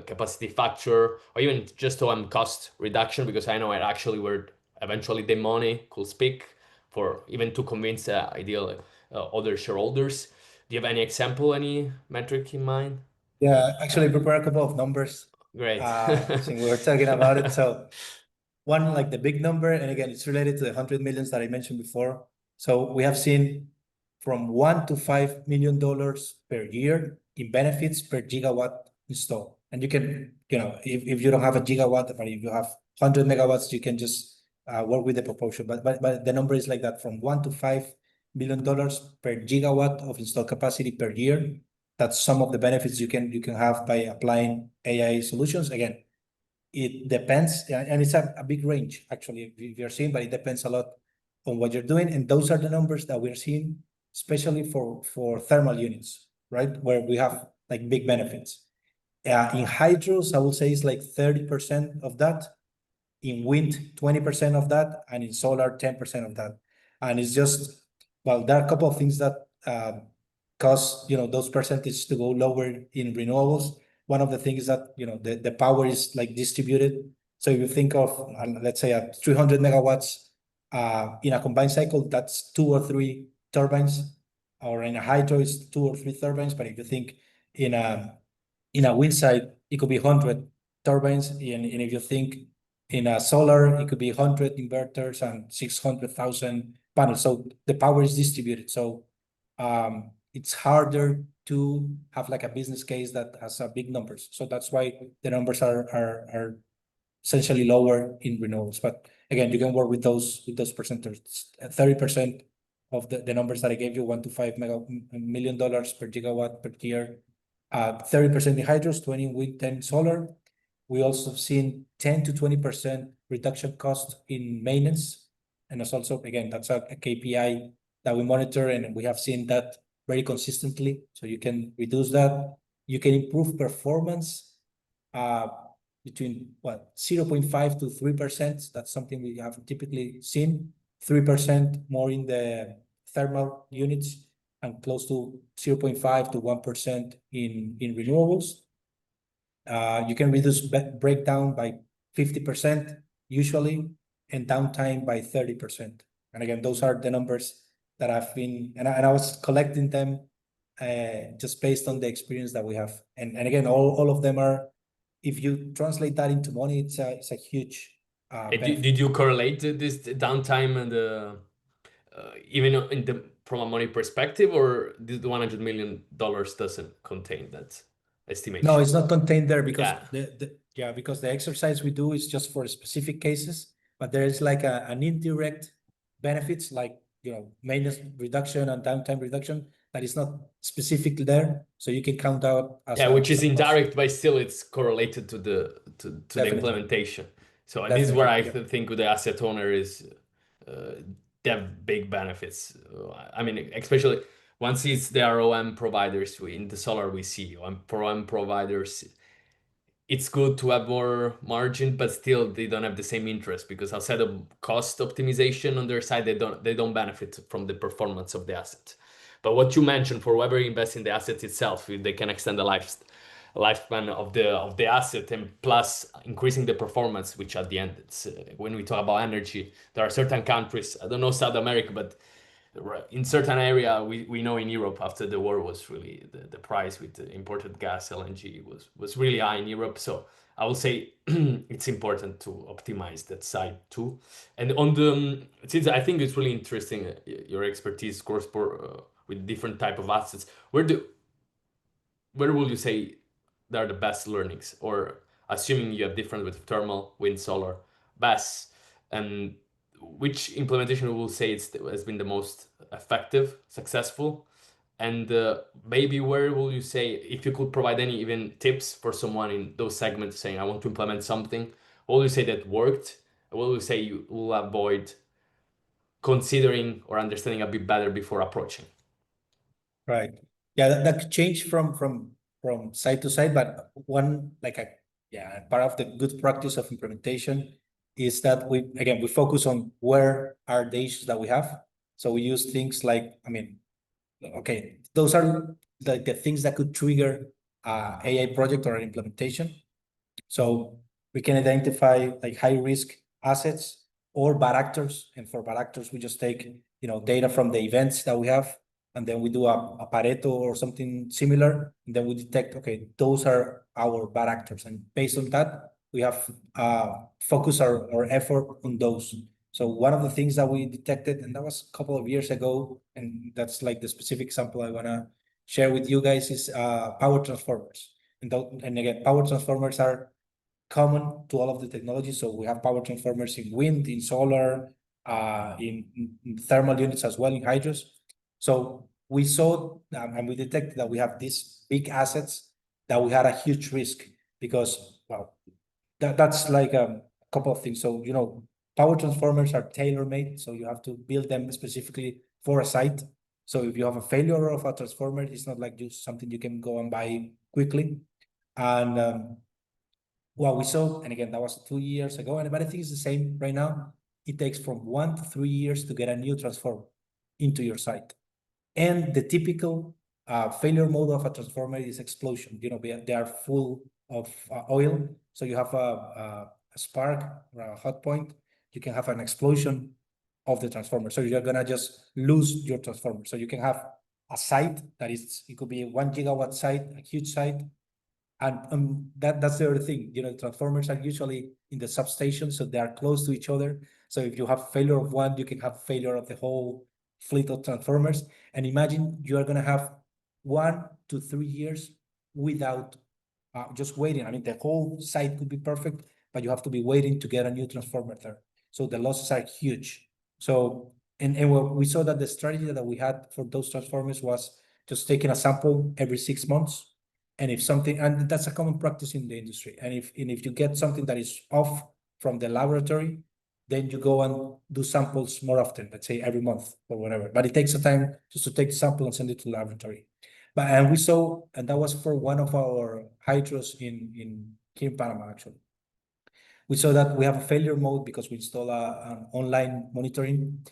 capacity factor, or even just OM cost reduction, because I know it actually where eventually the money could speak for even to convince ideal other shareholders. Do you have any example, any metric in mind?
Yeah, actually prepare a couple of numbers.
Great.
Since we were talking about it. So one, like the big number, and again, it's related to the 100 millions that I mentioned before. So we have seen from $1 to $5 million per year in benefits per gigawatt installed. And you can, if you don't have a gigawatt, but if you have 100 megawatts, you can just work with the proportion. But the number is like that, from $1 to $5 million per gigawatt of installed capacity per year. That's some of the benefits you can have by applying AI solutions. Again, it depends, and it's a big range, actually, if you're seeing, but it depends a lot on what you're doing. And those are the numbers that we're seeing, especially for thermal units, right? Where we have like big benefits. In hydros, I would say it's like 30% of that. In wind, 20% of that, and in solar, 10% of that. And it's just, well, there are a couple of things that cause those percentages to go lower in renewables. One of the things that the power is like distributed. So if you think of let's say at 300 megawatts in a combined cycle, that's 2 or 3 turbines, or in a hydro is 2 or 3 turbines. But if you think in a wind side, it could be 100 turbines, and if you think in a solar, it could be 100 inverters and 600,000 panels. So the power is distributed. So it's harder to have like a business case that has big numbers. So that's why the numbers are essentially lower in renewables. But again, you can work with those percentages. 30% of the numbers that I gave you, $1 to $5 million per gigawatt per year. 30% in hydros, 20 in wind, 10 in solar. We also have seen 10 to 20% reduction cost in maintenance. And that's also, again, that's a KPI that we monitor, and we have seen that very consistently. So you can reduce that. You can improve performance between 0.5 to 3%. That's something we have typically seen. 3% more in the thermal units, and close to 0.5 to 1% in renewables. You can reduce breakdown by 50% usually, and downtime by 30%. And again, those are the numbers that I've been, and I was collecting them just based on the experience that we have. And again, all of them are, if you translate that into money, it's a huge benefit.
Did you correlate this downtime and even from a money perspective, or the $100 million doesn't contain that estimation?
No, it's not contained there because
Yeah.
because the exercise we do is just for specific cases, but there is like an indirect benefits, like maintenance reduction and downtime reduction that is not specifically there, so you can count out as
Yeah, which is
a cost.
indirect, but still it's correlated to the
Definitely.
implementation. So this is where I
Definitely, yeah.
think with the asset owner is they have big benefits. I mean, especially once it's the ROM providers in the solar we see, ROM providers, it's good to have more margin, but still they don't have the same interest because outside of cost optimization on their side, they don't benefit from the performance of the asset. But what you mentioned, for whoever invests in the asset itself, if they can extend the lifespan of the asset, and plus increasing the performance, which at the end, it's when we talk about energy, there are certain countries, I don't know South America, but in certain area, we know in Europe after the war was really the price with the imported gas LNG was really high in Europe. So I will say it's important to optimize that side too. And on the since I think it's really interesting your expertise course with different type of assets. Where will you say there are the best learnings, or assuming you have different with thermal, wind, solar, BESS, and which implementation will say has been the most effective, successful, and maybe where will you say, if you could provide any even tips for someone in those segments saying I want to implement something, what will you say that worked? What will you say you will avoid considering or understanding a bit better before approaching?
Right. Yeah, that could change from side to side, but one part of the good practice of implementation is that we focus on where are the issues that we have. So we use things like, okay, those are the things that could trigger AI project or an implementation. So we can identify like high risk assets or bad actors. And for bad actors, we just take, data from the events that we have, and then we do a Pareto or something similar. And then we detect, okay, those are our bad actors. And based on that, we have focus our effort on those. So one of the things that we detected, and that was a couple of years ago, and that's like the specific example I want to share with you guys, is power transformers. And again, power transformers are common to all of the technologies. So we have power transformers in wind, in solar, in thermal units as well, in hydros. So we saw and we detected that we have these big assets that we had a huge risk because, well, that's like a couple of things. So, power transformers are tailor-made, so you have to build them specifically for a site. So if you have a failure of a transformer, it's not like just something you can go and buy quickly. And well, we saw, and again, that was 2 years ago, but I think it's the same right now. It takes from 1 to 3 years to get a new transformer into your site. And the typical failure mode of a transformer is explosion. They are full of oil. So you have a spark or a hot point. You can have an explosion of the transformer. So you're going to just lose your transformer. So you can have a site it could be a 1 gigawatt site, a huge site, and that's the other thing. Transformers are usually in the substation, so they are close to each other. So if you have failure of one, you can have failure of the whole fleet of transformers. And imagine you are going to have 1 to 3 years without just waiting. The whole site could be perfect, but you have to be waiting to get a new transformer there. So the losses are huge. So, and we saw that the strategy that we had for those transformers was just taking a sample every 6 months. And that's a common practice in the industry. And if you get something that is off from the laboratory, then you go and do samples more often, let's say every month or whatever. But it takes a time just to take the sample and send it to the laboratory. And that was for one of our hydros in here in Panama, actually. We saw that we have a failure mode because we install an online monitoring,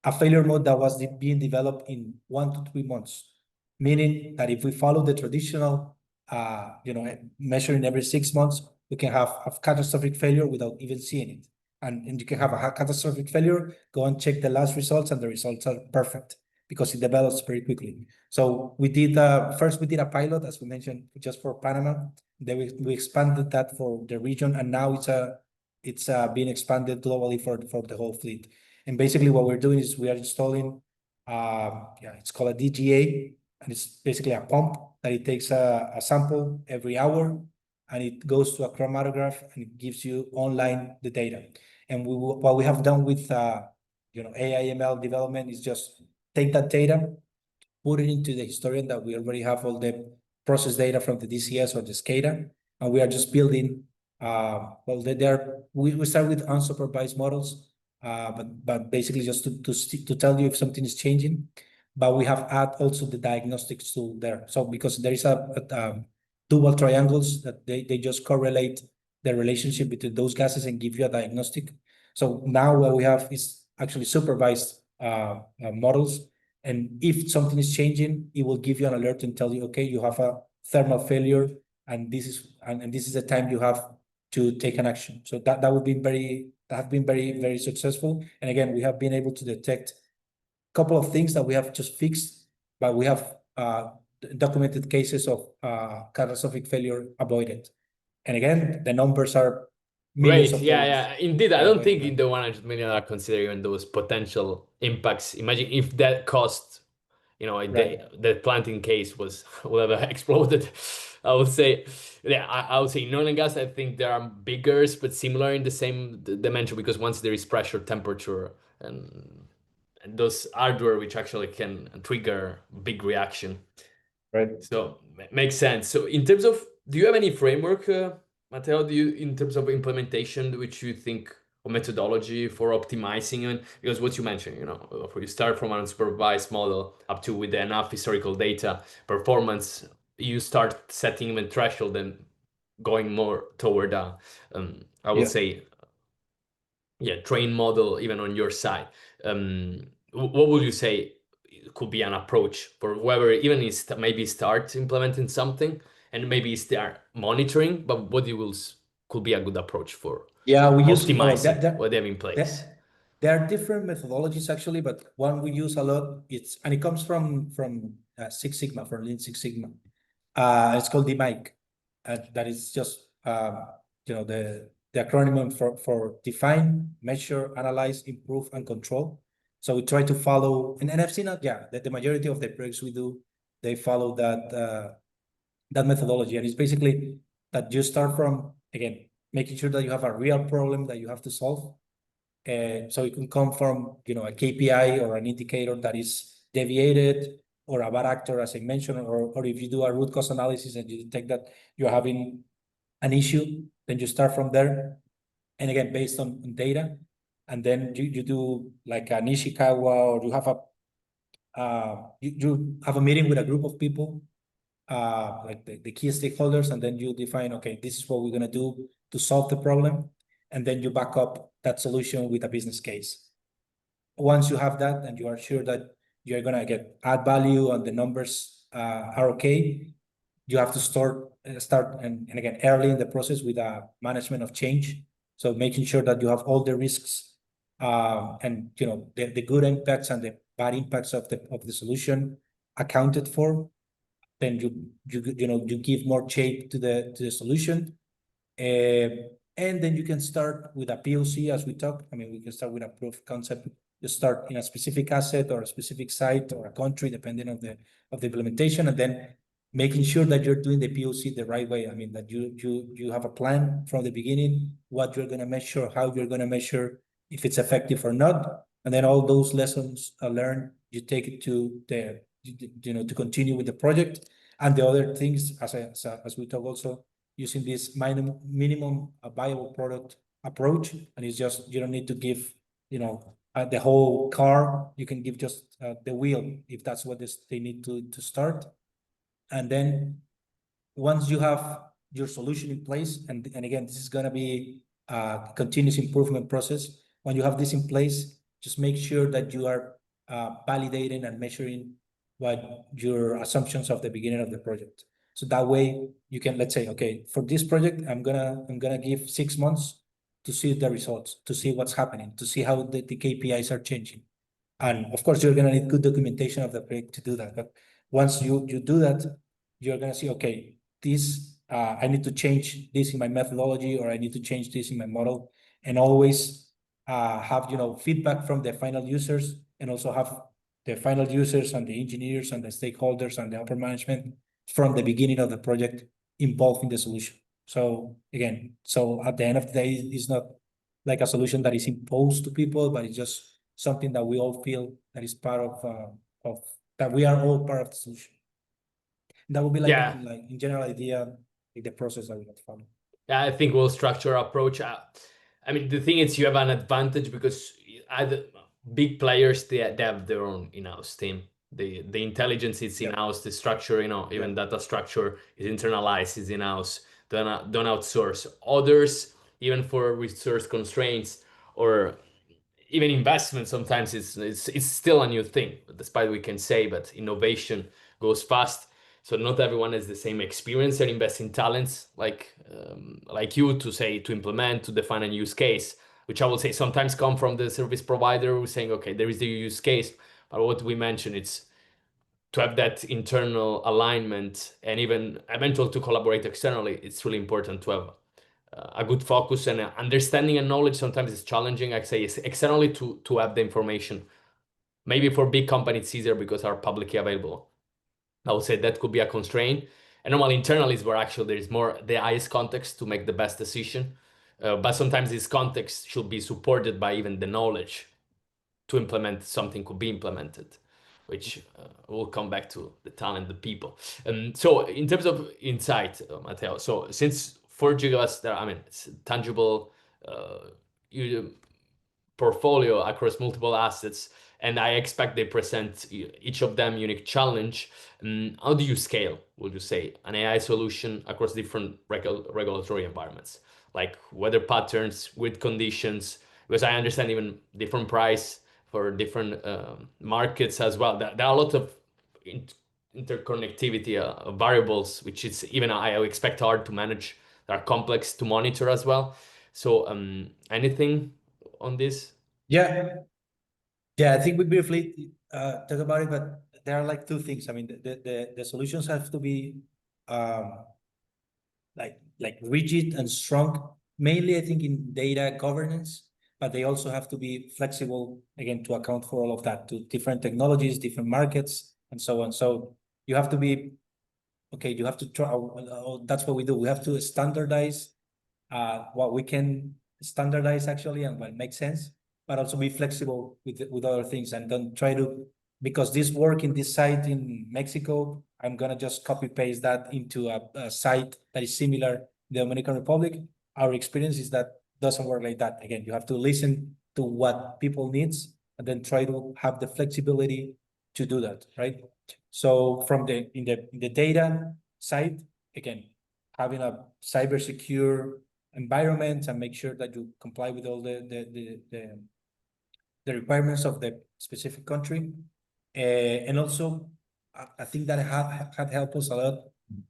a failure mode that was being developed in 1 to 3 months. Meaning that if we follow the traditional, measuring every 6 months, we can have a catastrophic failure without even seeing it. And you can have a catastrophic failure, go and check the last results, and the results are perfect because it develops very quickly. So we did first we did a pilot, as we mentioned, just for Panama. Then we expanded that for the region, and now it's being expanded globally for the whole fleet. And basically, what we're doing is we are installing, it's called a DGA, and it's basically a pump that it takes a sample every hour, and it goes to a chromatograph and it gives you online the data. And what we have done with AI ML development is just take that data, put it into the historian that we already have all the process data from the DCS or the SCADA, and we are just building. We start with unsupervised models, but basically just to tell you if something is changing. But we have add also the diagnostics tool there. So because there is a dual triangles that they just correlate the relationship between those gases and give you a diagnostic. So now what we have is actually supervised models, and if something is changing, it will give you an alert and tell you, okay, you have a thermal failure, and this is the time you have to take an action. So that have been very successful. And again, we have been able to detect a couple of things that we have just fixed, but we have documented cases of catastrophic failure avoided. And again, the numbers are millions
Great.
of
Yeah,
dollars.
yeah. Indeed, I
Yeah,
don't think in the 100 million are considering those potential impacts. Imagine if that cost,
right.
the planting case was would have exploded. I would say, yeah, I would say in oil and gas, I think there are bigger but similar in the same dimension, because once there is pressure, temperature, and those hardware which actually can trigger big reaction.
Right.
So makes sense. So in terms of, do you have any framework, Mateo? Do you, in terms of implementation, which you think, or methodology for optimizing it? Because what you mentioned, if you start from an unsupervised model up to with enough historical data performance, you start setting even threshold and going more toward I would
Yeah.
say, yeah, train model even on your side. What would you say could be an approach for whoever even is maybe start implementing something and maybe start monitoring, but what you will could be a good approach for
Yeah, we use
optimizing what they have in place?
there are different methodologies actually, but one we use a lot, and it comes from Six Sigma, from Lean Six Sigma. It's called DMIC. That is just the acronym for define, measure, analyze, improve, and control. So we try to follow, and I've seen that, yeah, that the majority of the projects we do, they follow that methodology, and it's basically that you start from, again, making sure that you have a real problem that you have to solve. So it can come from a KPI or an indicator that is deviated, or a bad actor, as I mentioned, or if you do a root cause analysis and you detect that you're having an issue, then you start from there. And again, based on data, and then you do like an Ishikawa, or you have a meeting with a group of people, like the key stakeholders, and then you define, okay, this is what we're going to do to solve the problem, and then you back up that solution with a business case. Once you have that and you are sure that you're going to add value and the numbers are okay, you have to start and again early in the process with a management of change. So making sure that you have all the risks, and the good impacts and the bad impacts of the solution accounted for. Then you give more shape to the solution, and then you can start with a POC, as we talked. I mean, we can start with a proof of concept. You start in a specific asset or a specific site or a country, depending on the implementation, and then making sure that you're doing the POC the right way. I mean, that you have a plan from the beginning, what you're going to measure, how you're going to measure, if it's effective or not, and then all those lessons learned, you take it to to continue with the project. And the other things, as we talk also, using this minimum viable product approach, and it's just, you don't need to give the whole car. You can give just the wheel, if that's what they need to start. And then once you have your solution in place, and again, this is going to be a continuous improvement process. When you have this in place, just make sure that you are validating and measuring what your assumptions of the beginning of the project. So that way you can, let's say, okay, for this project, I'm gonna give 6 months to see the results, to see what's happening, to see how the KPIs are changing. And of course, you're gonna need good documentation of the project to do that. But once you do that, you're gonna see, okay, this I need to change this in my methodology, or I need to change this in my model, and always have feedback from the final users, and also have the final users and the engineers and the stakeholders and the upper management from the beginning of the project involved in the solution. So again, so at the end of the day, it's not like a solution that is imposed to people, but it's just something that we all feel that is part of that we are all part of the solution. That would be like
Yeah.
like in general idea, like the process that we have to follow.
Yeah, I think we'll structure our approach. I mean, the thing is, you have an advantage because either big players they have their own in-house team. The intelligence is in-house. The structure, even data structure is internalized, is in-house. Don't outsource. Others, even for resource constraints or even investment, sometimes it's still a new thing. Despite we can say, but innovation goes fast. So not everyone has the same experience and invest in talents like you to implement, to define a use case, which I will say sometimes come from the service provider who's saying, okay, there is the use case, but what we mentioned, it's to have that internal alignment and even eventual to collaborate externally. It's really important to have a good focus and understanding and knowledge. Sometimes it's challenging. I say externally to have the information. Maybe for big companies it's easier because are publicly available. I would say that could be a constraint. And normally internally is where actually there is more the highest context to make the best decision. But sometimes this context should be supported by even the knowledge to implement something could be implemented, which will come back to the talent, the people. So in terms of insight, Mateo, so since 4 gigawatts, there, I mean, it's tangible portfolio across multiple assets, and I expect they present each of them unique challenge. How do you scale, would you say, an AI solution across different regulatory environments, like weather patterns, grid conditions? Because I understand even different price for different markets as well. There are a lot of interconnectivity variables, which is even I expect hard to manage. They are complex to monitor as well. So anything on this?
Yeah, I think we briefly talk about it, but there are like two things. I mean, the solutions have to be um, like rigid and strong, mainly I think in data governance, but they also have to be flexible again to account for all of that, to different technologies, different markets, and so on. So you have to be okay. You have to try. That's what we do. We have to standardize what we can standardize actually and what makes sense, but also be flexible with other things and don't try to, because this work in this site in Mexico, I'm gonna just copy paste that into a site that is similar in the Dominican Republic. Our experience is that doesn't work like that. Again, you have to listen to what people needs and then try to have the flexibility to do that, right? So from the data side, again, having a cyber secure environment and make sure that you comply with all the requirements of the specific country. And also, I think that had helped us a lot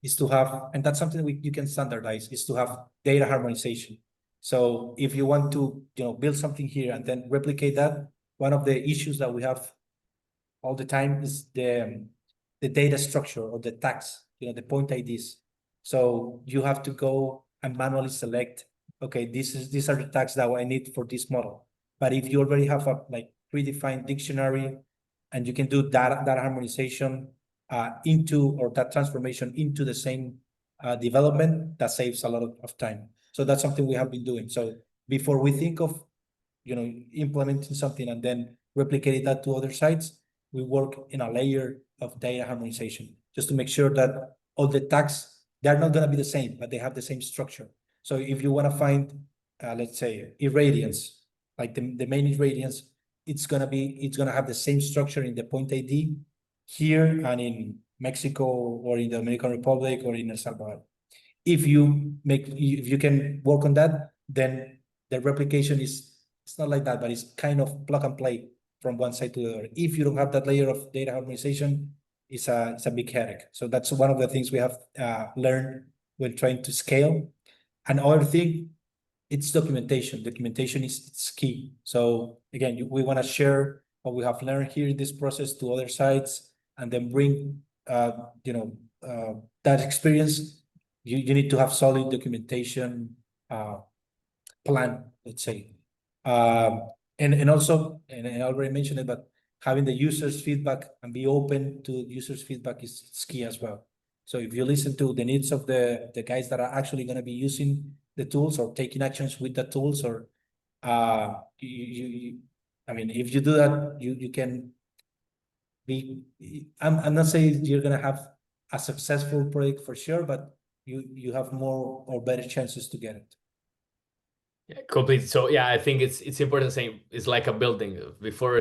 is to have, and that's something you can standardize, is to have data harmonization. So if you want to build something here and then replicate that, one of the issues that we have all the time is the data structure or the tags, the point IDs. So you have to go and manually select, okay, these are the tags that I need for this model. But if you already have a like predefined dictionary and you can do that harmonization into, or that transformation into the same development, that saves a lot of time. So that's something we have been doing. So before we think of implementing something and then replicating that to other sites, we work in a layer of data harmonization just to make sure that all the tags, they're not going to be the same, but they have the same structure. So if you want to find, let's say, irradiance, like the main irradiance, it's going to have the same structure in the point ID here and in Mexico or in the Dominican Republic or in El Salvador. If you can work on that, then the replication it's not like that, but it's kind of plug and play from one side to the other. If you don't have that layer of data harmonization, it's a big headache. So that's one of the things we have learned when trying to scale. Another thing, it's documentation. Documentation is key. So again, we want to share what we have learned here in this process to other sites, and then bring that experience. You need to have solid documentation plan, let's say. And also, and I already mentioned it, but having the users' feedback and be open to users' feedback is key as well. So if you listen to the needs of the guys that are actually going to be using the tools or taking actions with the tools, or I mean, if you do that, you can be. I'm not saying you're gonna have a successful project for sure, but you have more or better chances to get it.
Yeah, complete. So yeah, I think it's important saying it's like a building. Before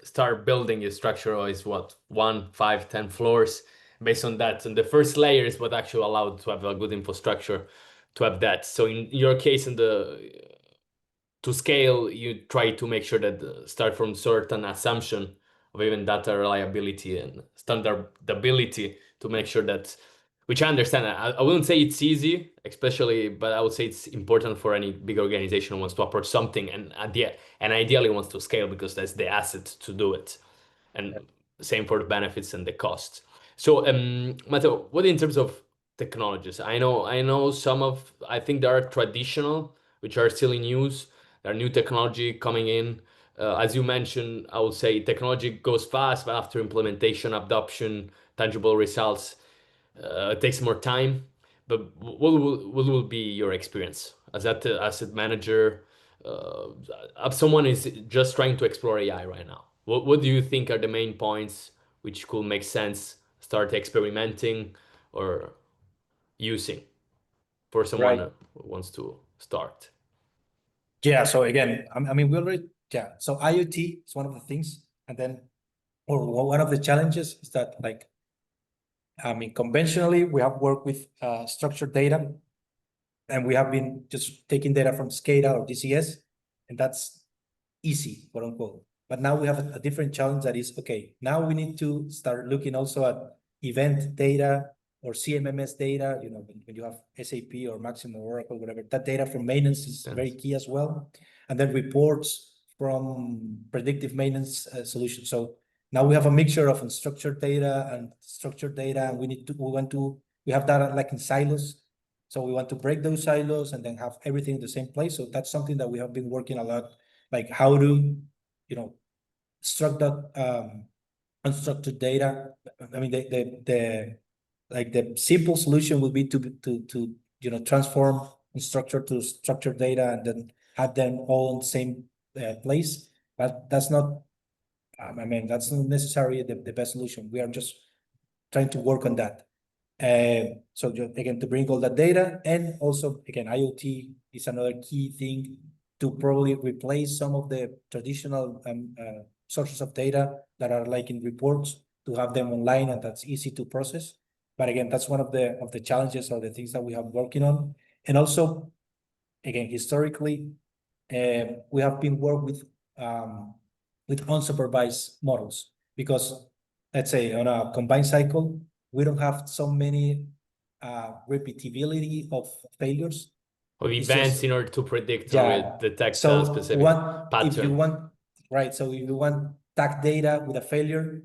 start building a structure is what 1, 5, 10 floors. Based on that, and the first layer is what actually allowed to have a good infrastructure to have that. So in your case, in the to scale, you try to make sure that start from certain assumption of even data reliability and standardability to make sure that, which I understand. I wouldn't say it's easy, especially, but I would say it's important for any big organization who wants to approach something and and ideally wants to scale because that's the asset to do it. And same for the benefits and the costs. So, Matteo, what in terms of technologies? I know some of, I think there are traditional, which are still in use. There are new technology coming in. As you mentioned, I would say technology goes fast, but after implementation, adoption, tangible results, it takes more time. But what will be your experience as that asset manager, as someone is just trying to explore AI right now? What do you think are the main points which could make sense start experimenting or using for someone
Right.
who wants to start?
Yeah. So again, I mean, we already, yeah. So IoT is one of the things, and then, or one of the challenges is that, like, I mean, conventionally, we have worked with structured data, and we have been just taking data from SCADA or DCS, and that's easy, quote unquote. But now we have a different challenge that is, okay, now we need to start looking also at event data or CMMS data, when you have SAP or Maximo Oracle, whatever, that data from maintenance is very
Sense.
key as well. And then reports from predictive maintenance solutions. So now we have a mixture of unstructured data and structured data, and we have data like in silos. So we want to break those silos and then have everything in the same place. So that's something that we have been working a lot, like how to, struct that unstructured data. I mean, the simple solution would be to transform unstructured to structured data and then have them all in the same place. But that's not, I mean, that's not necessarily the best solution. We are just trying to work on that. So again, to bring all that data, and also again, IoT is another key thing to probably replace some of the traditional sources of data that are like in reports, to have them online, and that's easy to process. But again, that's one of the challenges or the things that we have working on. And also, again, historically, we have been working with unsupervised models, because let's say on a combined cycle, we don't have so many repeatability of failures.
Of
It's
events
just,
in order to predict or
yeah.
detect a
So
specific
if you
pattern.
want, right? So if you want tag data with a failure,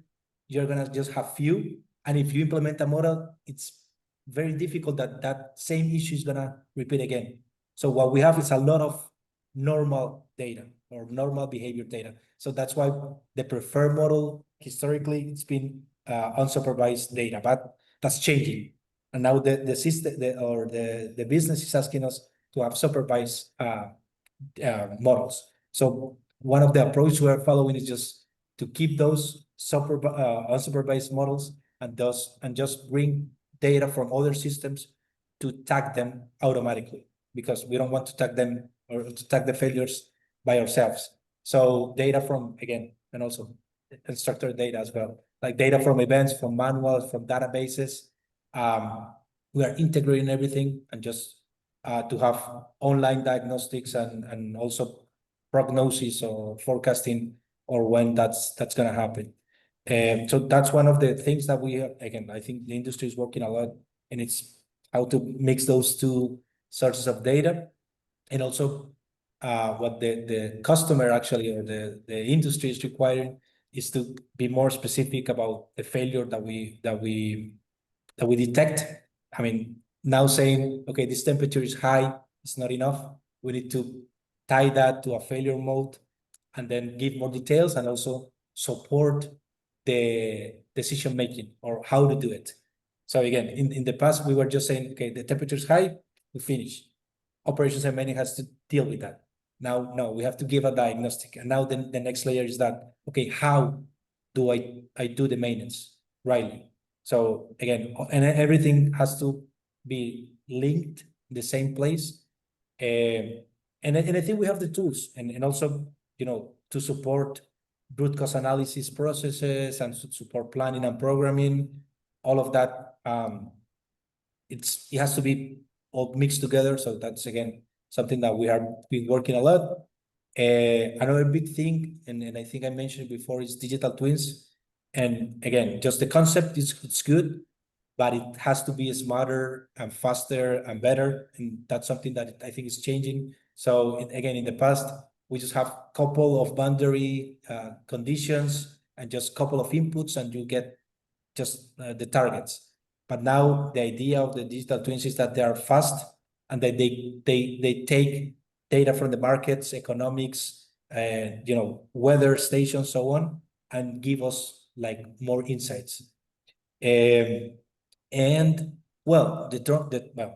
you're gonna just have few. And if you implement a model, it's very difficult that that same issue is gonna repeat again. So what we have is a lot of normal data or normal behavior data. So that's why the preferred model historically it's been unsupervised data, but that's changing. And now the system the business is asking us to have supervised models. So one of the approach we're following is just to keep those unsupervised models, and just bring data from other systems to tag them automatically, because we don't want to tag them or to tag the failures by ourselves. So data from, again, and also unstructured data as well, like data from events, from manuals, from databases. We are integrating everything, and just to have online diagnostics and also prognosis or forecasting, or when that's going to happen. So that's one of the things that we again, I think the industry is working a lot, and it's how to mix those two sources of data, and also what the customer actually, or the industry is requiring, is to be more specific about the failure that we detect. I mean, now saying, okay, this temperature is high, it's not enough. We need to tie that to a failure mode, and then give more details, and also support the decision making or how to do it. So again, in the past, we were just saying, okay, the temperature is high, we finish. Operations and maintenance has to deal with that. Now, no, we have to give a diagnostic. And now the next layer is that, okay, how do I do the maintenance rightly? So again, and everything has to be linked in the same place. And I think we have the tools and also, to support root cause analysis processes and support planning and programming, all of that. It has to be all mixed together. So that's again something that we have been working a lot. Another big thing, and I think I mentioned it before, is digital twins. And again, just the concept is it's good, but it has to be smarter and faster and better. And that's something that I think is changing. So again, in the past, we just have couple of boundary conditions and just couple of inputs, and you get just the targets. But now the idea of the digital twins is that they are fast and that they take data from the markets, economics, weather stations, so on, and give us like more insights. And well,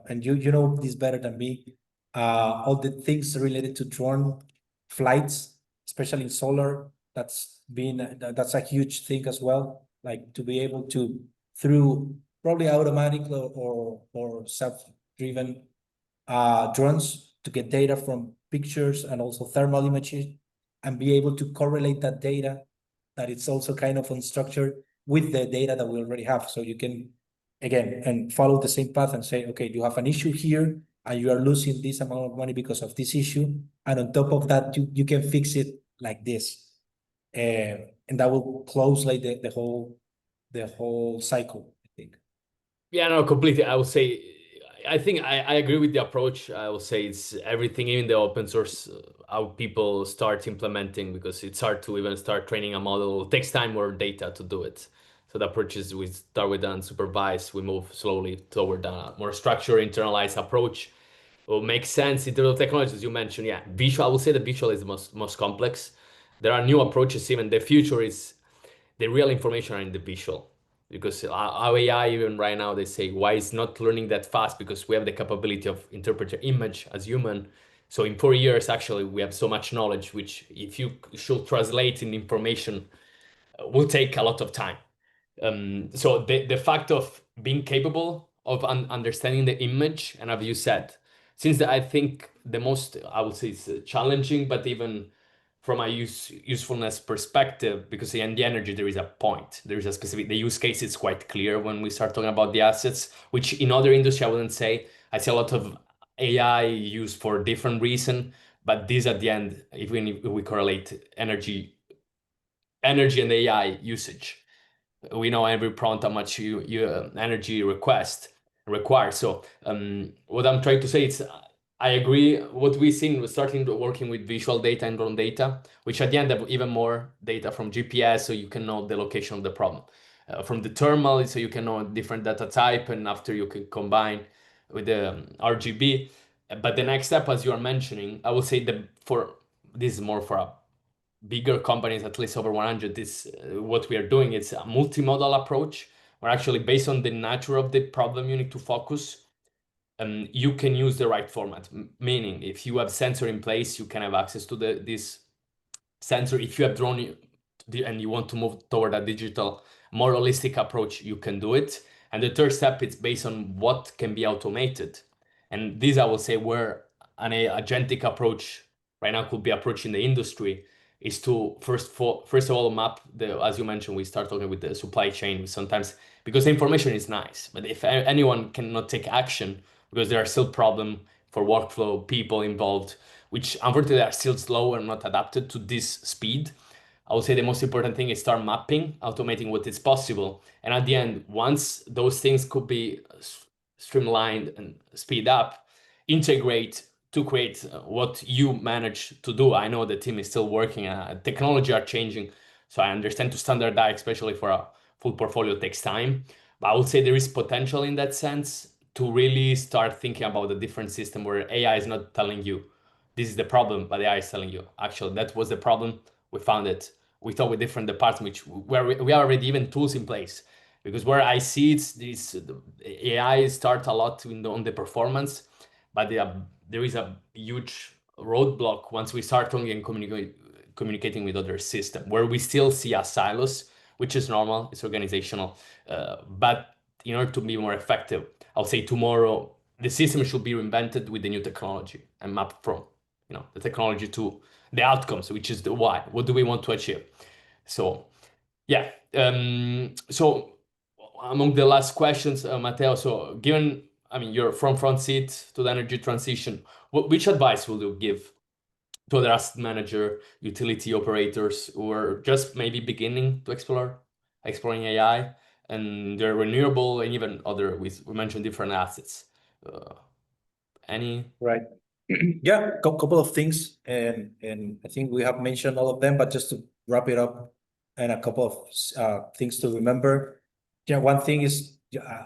and you know this better than me. All the things related to drone flights, especially in solar, that's a huge thing as well. Like to be able to, through probably automatic or self-driven drones, to get data from pictures and also thermal images, and be able to correlate that data that it's also kind of unstructured with the data that we already have. So you can, again, and follow the same path and say, okay, you have an issue here and you are losing this amount of money because of this issue. And on top of that, you can fix it like this. And that will close like the whole cycle, I think.
Yeah, no, completely. I would say, I think I agree with the approach. I will say it's everything, even the open source, how people start implementing, because it's hard to even start training a model. It takes time or data to do it. So the approach is we start with unsupervised, we move slowly toward a more structured, internalized approach. Will make sense in terms of technologies you mentioned. Yeah, visual. I would say the visual is the most complex. There are new approaches. Even the future is the real information are in the visual, because our AI even right now they say why it's not learning that fast, because we have the capability of interpreting image as human. So in 4 years actually we have so much knowledge, which if you should translate in information will take a lot of time. So the fact of being capable of understanding the image, and as you said, since I think the most, I would say, it's challenging, but even from a usefulness perspective, because in the energy there is a point, there is a specific, the use case is quite clear when we start talking about the assets, which in other industry I wouldn't say. I see a lot of AI used for different reason, but this at the end, even if we correlate energy and AI usage, we know every prompt how much you energy requires. So what I'm trying to say is I agree. What we've seen was starting to working with visual data and drone data, which at the end have even more data from GPS, so you can know the location of the problem. From the thermal, so you can know different data type, and after you can combine with the RGB. But the next step, as you are mentioning, I would say that for this is more for a bigger companies, at least over 100, is what we are doing. It's a multimodal approach where actually based on the nature of the problem you need to focus, you can use the right format. Meaning if you have sensor in place, you can have access to this sensor. If you have drone and you want to move toward a digital, more holistic approach, you can do it. And the third step, it's based on what can be automated. And this, I will say, where an agentic approach right now could be approaching the industry is to first of all map the, as you mentioned, we start talking with the supply chain sometimes, because the information is nice, but if anyone cannot take action because there are still problem for workflow, people involved, which unfortunately are still slow and not adapted to this speed. I would say the most important thing is start mapping, automating what is possible. And at the end, once those things could be streamlined and speed up, integrate to create what you manage to do. I know the team is still working, technology are changing. So I understand to standardize, especially for a full portfolio, takes time. But I would say there is potential in that sense to really start thinking about the different system where AI is not telling you this is the problem, but AI is telling you actually that was the problem. We found it. We thought with different departments, which where we are already even tools in place. Because where I see it's this AI start a lot on the performance, but there is a huge roadblock once we start talking and communicating with other systems, where we still see a silos, which is normal, it's organizational. But in order to be more effective, I'll say tomorrow the system should be reinvented with the new technology and map from the technology to the outcomes, which is the why. What do we want to achieve? So yeah. So among the last questions, Matteo, so given, I mean, you're from front seat to the energy transition, which advice will you give to other asset manager, utility operators who are just maybe beginning to exploring AI and their renewable and even other, we mentioned different assets. Any?
Right. Yeah, couple of things, and I think we have mentioned all of them, but just to wrap it up, and a couple of things to remember. Yeah, one thing is,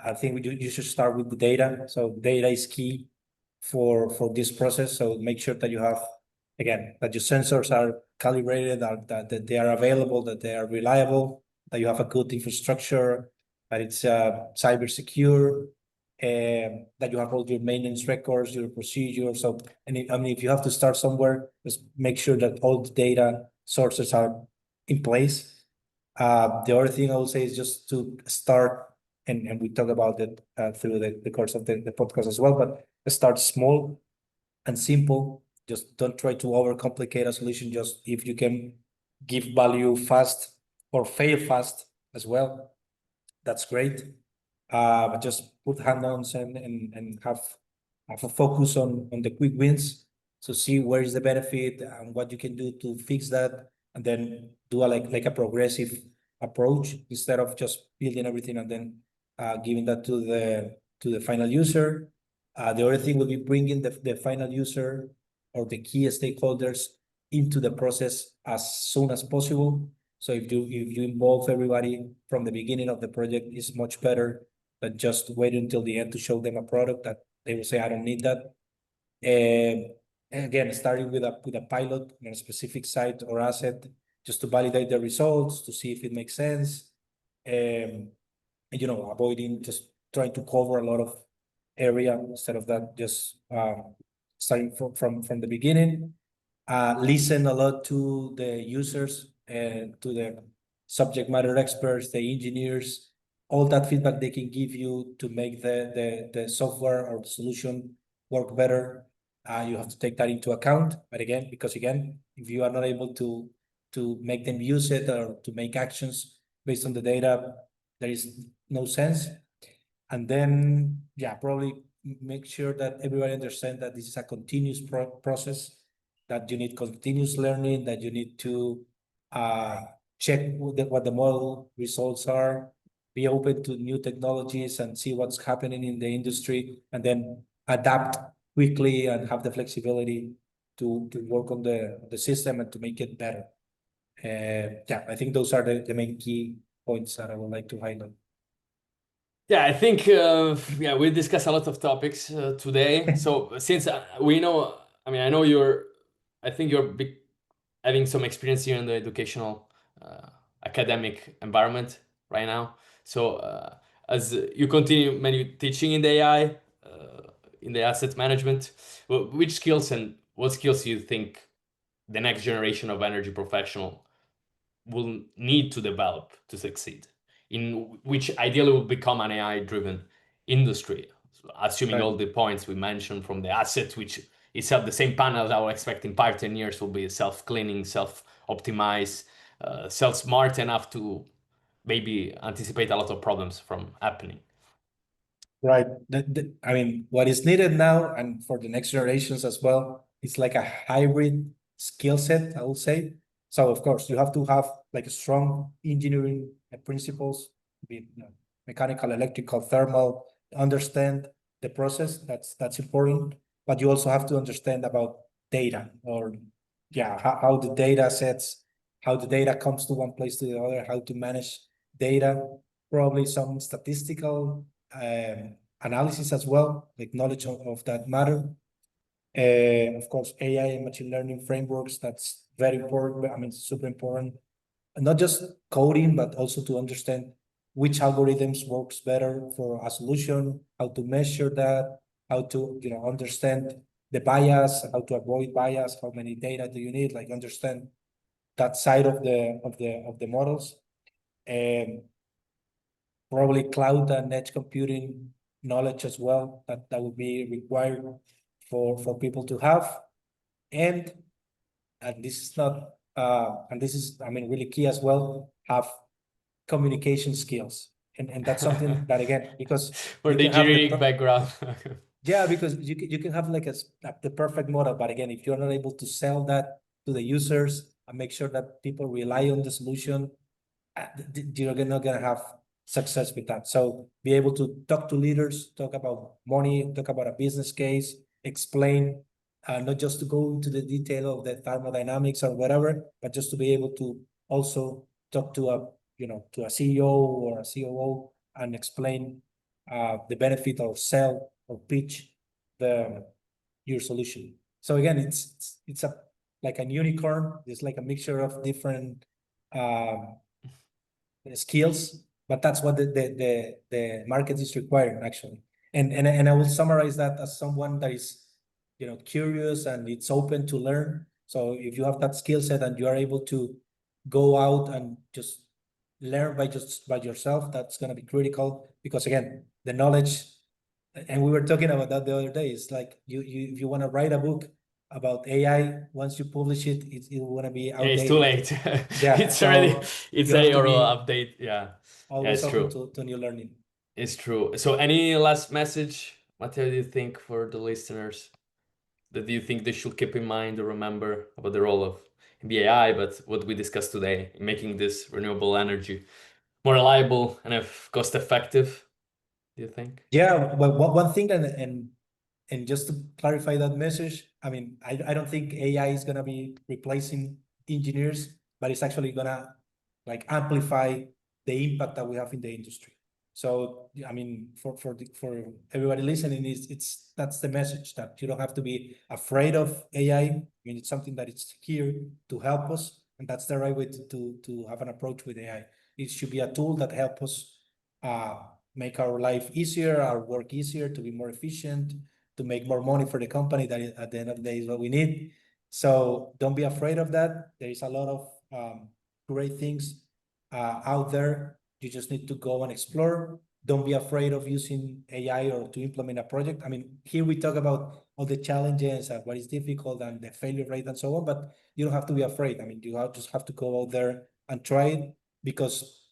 I think you should start with the data. So data is key for this process. So make sure that you have, again, that your sensors are calibrated, that they are available, that they are reliable, that you have a good infrastructure, that it's cyber secure, that you have all your maintenance records, your procedures. So, and I mean, if you have to start somewhere, just make sure that all the data sources are in place. The other thing I would say is just to start, and we talk about it through the course of the podcast as well, but start small and simple. Just don't try to overcomplicate a solution. Just if you can give value fast or fail fast as well, that's great. But just put hand-ons and have a focus on the quick wins to see where is the benefit and what you can do to fix that, and then do a progressive approach instead of just building everything and then giving that to the final user. The other thing will be bringing the final user or the key stakeholders into the process as soon as possible. So if you involve everybody from the beginning of the project, is much better than just wait until the end to show them a product that they will say, I don't need that. And again, starting with a pilot on a specific site or asset, just to validate the results, to see if it makes sense. And avoiding just trying to cover a lot of area instead of that, just starting from the beginning. Listen a lot to the users and to the subject matter experts, the engineers, all that feedback they can give you to make the software or the solution work better. You have to take that into account. But again, if you are not able to make them use it or to make actions based on the data, there is no sense. And then, yeah, probably make sure that everybody understands that this is a continuous process, that you need continuous learning, that you need to check what the model results are, be open to new technologies and see what's happening in the industry, and then adapt quickly and have the flexibility to work on the system and to make it better. Yeah, I think those are the main key points that I would like to highlight.
Yeah, I think we discussed a lot of topics today. So since we know, I mean, I think you're having some experience here in the educational academic environment right now. So as you continue maybe teaching in the AI, in the asset management, which skills and what skills do you think the next generation of energy professional will need to develop to succeed, in which ideally will become an AI-driven industry, assuming all the points we mentioned from the assets, which is the same panels I would expect in 5-10 years will be self-cleaning, self-optimize, self-smart enough to maybe anticipate a lot of problems from happening.
Right. I mean, what is needed now and for the next generations as well, it's like a hybrid skill set, I would say. So of course, you have to have like a strong engineering principles, be mechanical, electrical, thermal, understand the process. That's important. But you also have to understand about data, or how the data sets, how the data comes to one place to the other, how to manage data, probably some statistical analysis as well, like knowledge of that matter. Of course, AI and machine learning frameworks, that's very important. I mean, super important. And not just coding, but also to understand which algorithms works better for a solution, how to measure that, how to understand the bias, how to avoid bias, how many data do you need, like understand that side of the models. And probably cloud and edge computing knowledge as well, that would be required for people to have. And this is not and this is, I mean, really key as well, have communication skills. And that's something that, again, because
For
you
the
can have
engineering background.
yeah, because you can have like the perfect model, but again, if you're not able to sell that to the users and make sure that people rely on the solution, you're not gonna have success with that. So be able to talk to leaders, talk about money, talk about a business case, explain, not just to go into the detail of the thermodynamics or whatever, but just to be able to also talk to a CEO or a COO and explain the benefit, or sell or pitch your solution. So again, it's a like a unicorn. It's like a mixture of different skills, but that's what the market is requiring, actually. And I will summarize that as someone that is, curious and it's open to learn. So if you have that skill set and you are able to go out and just learn by yourself, that's going to be critical, because again, the knowledge, and we were talking about that the other day, it's like if you want to write a book about AI, once you publish it, it will want to be
Yeah, it's too
outdated.
late.
Yeah,
It's already,
so
it's
you have
a
to
oral
be
update. Yeah. Yeah,
always
it's
open
true.
to new learning.
It's true. So any last message, Mateo, do you think, for the listeners, that do you think they should keep in mind or remember about the role of the AI, but what we discussed today in making this renewable energy more reliable and if cost effective, do you think?
Yeah, well, one thing, and just to clarify that message, I mean, I don't think AI is gonna be replacing engineers, but it's actually gonna like amplify the impact that we have in the industry. So I mean, for everybody listening, that's the message, that you don't have to be afraid of AI. I mean, it's something that is here to help us, and that's the right way to have an approach with AI. It should be a tool that helps us uh, make our life easier, our work easier, to be more efficient, to make more money for the company. That at the end of the day is what we need. So don't be afraid of that. There is a lot of great things out there. You just need to go and explore. Don't be afraid of using AI or to implement a project. I mean, here we talk about all the challenges and what is difficult and the failure rate and so on, but you don't have to be afraid. I mean, just have to go out there and try it, because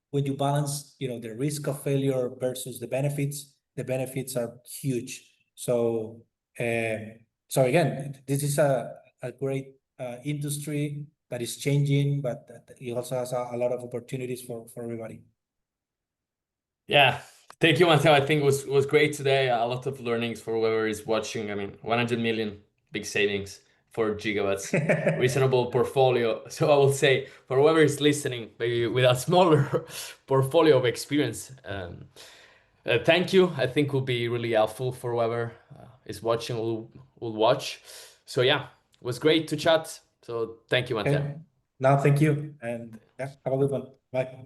when you balance, the risk of failure versus the benefits are huge. So, so again, this is a great industry that is changing, but it also has a lot of opportunities for everybody.
Yeah, thank you, Mateo. I think it was great today. A lot of learnings for whoever is watching. I mean, 100 million, big savings, 4 gigawatts, reasonable portfolio. So I will say, for whoever is listening, maybe with a smaller portfolio of experience, thank you. I think will be really helpful for whoever is watching, will watch. So yeah, it was great to chat. So thank you, Mateo.
Okay. Now, thank you, and yeah, have a good one. Bye.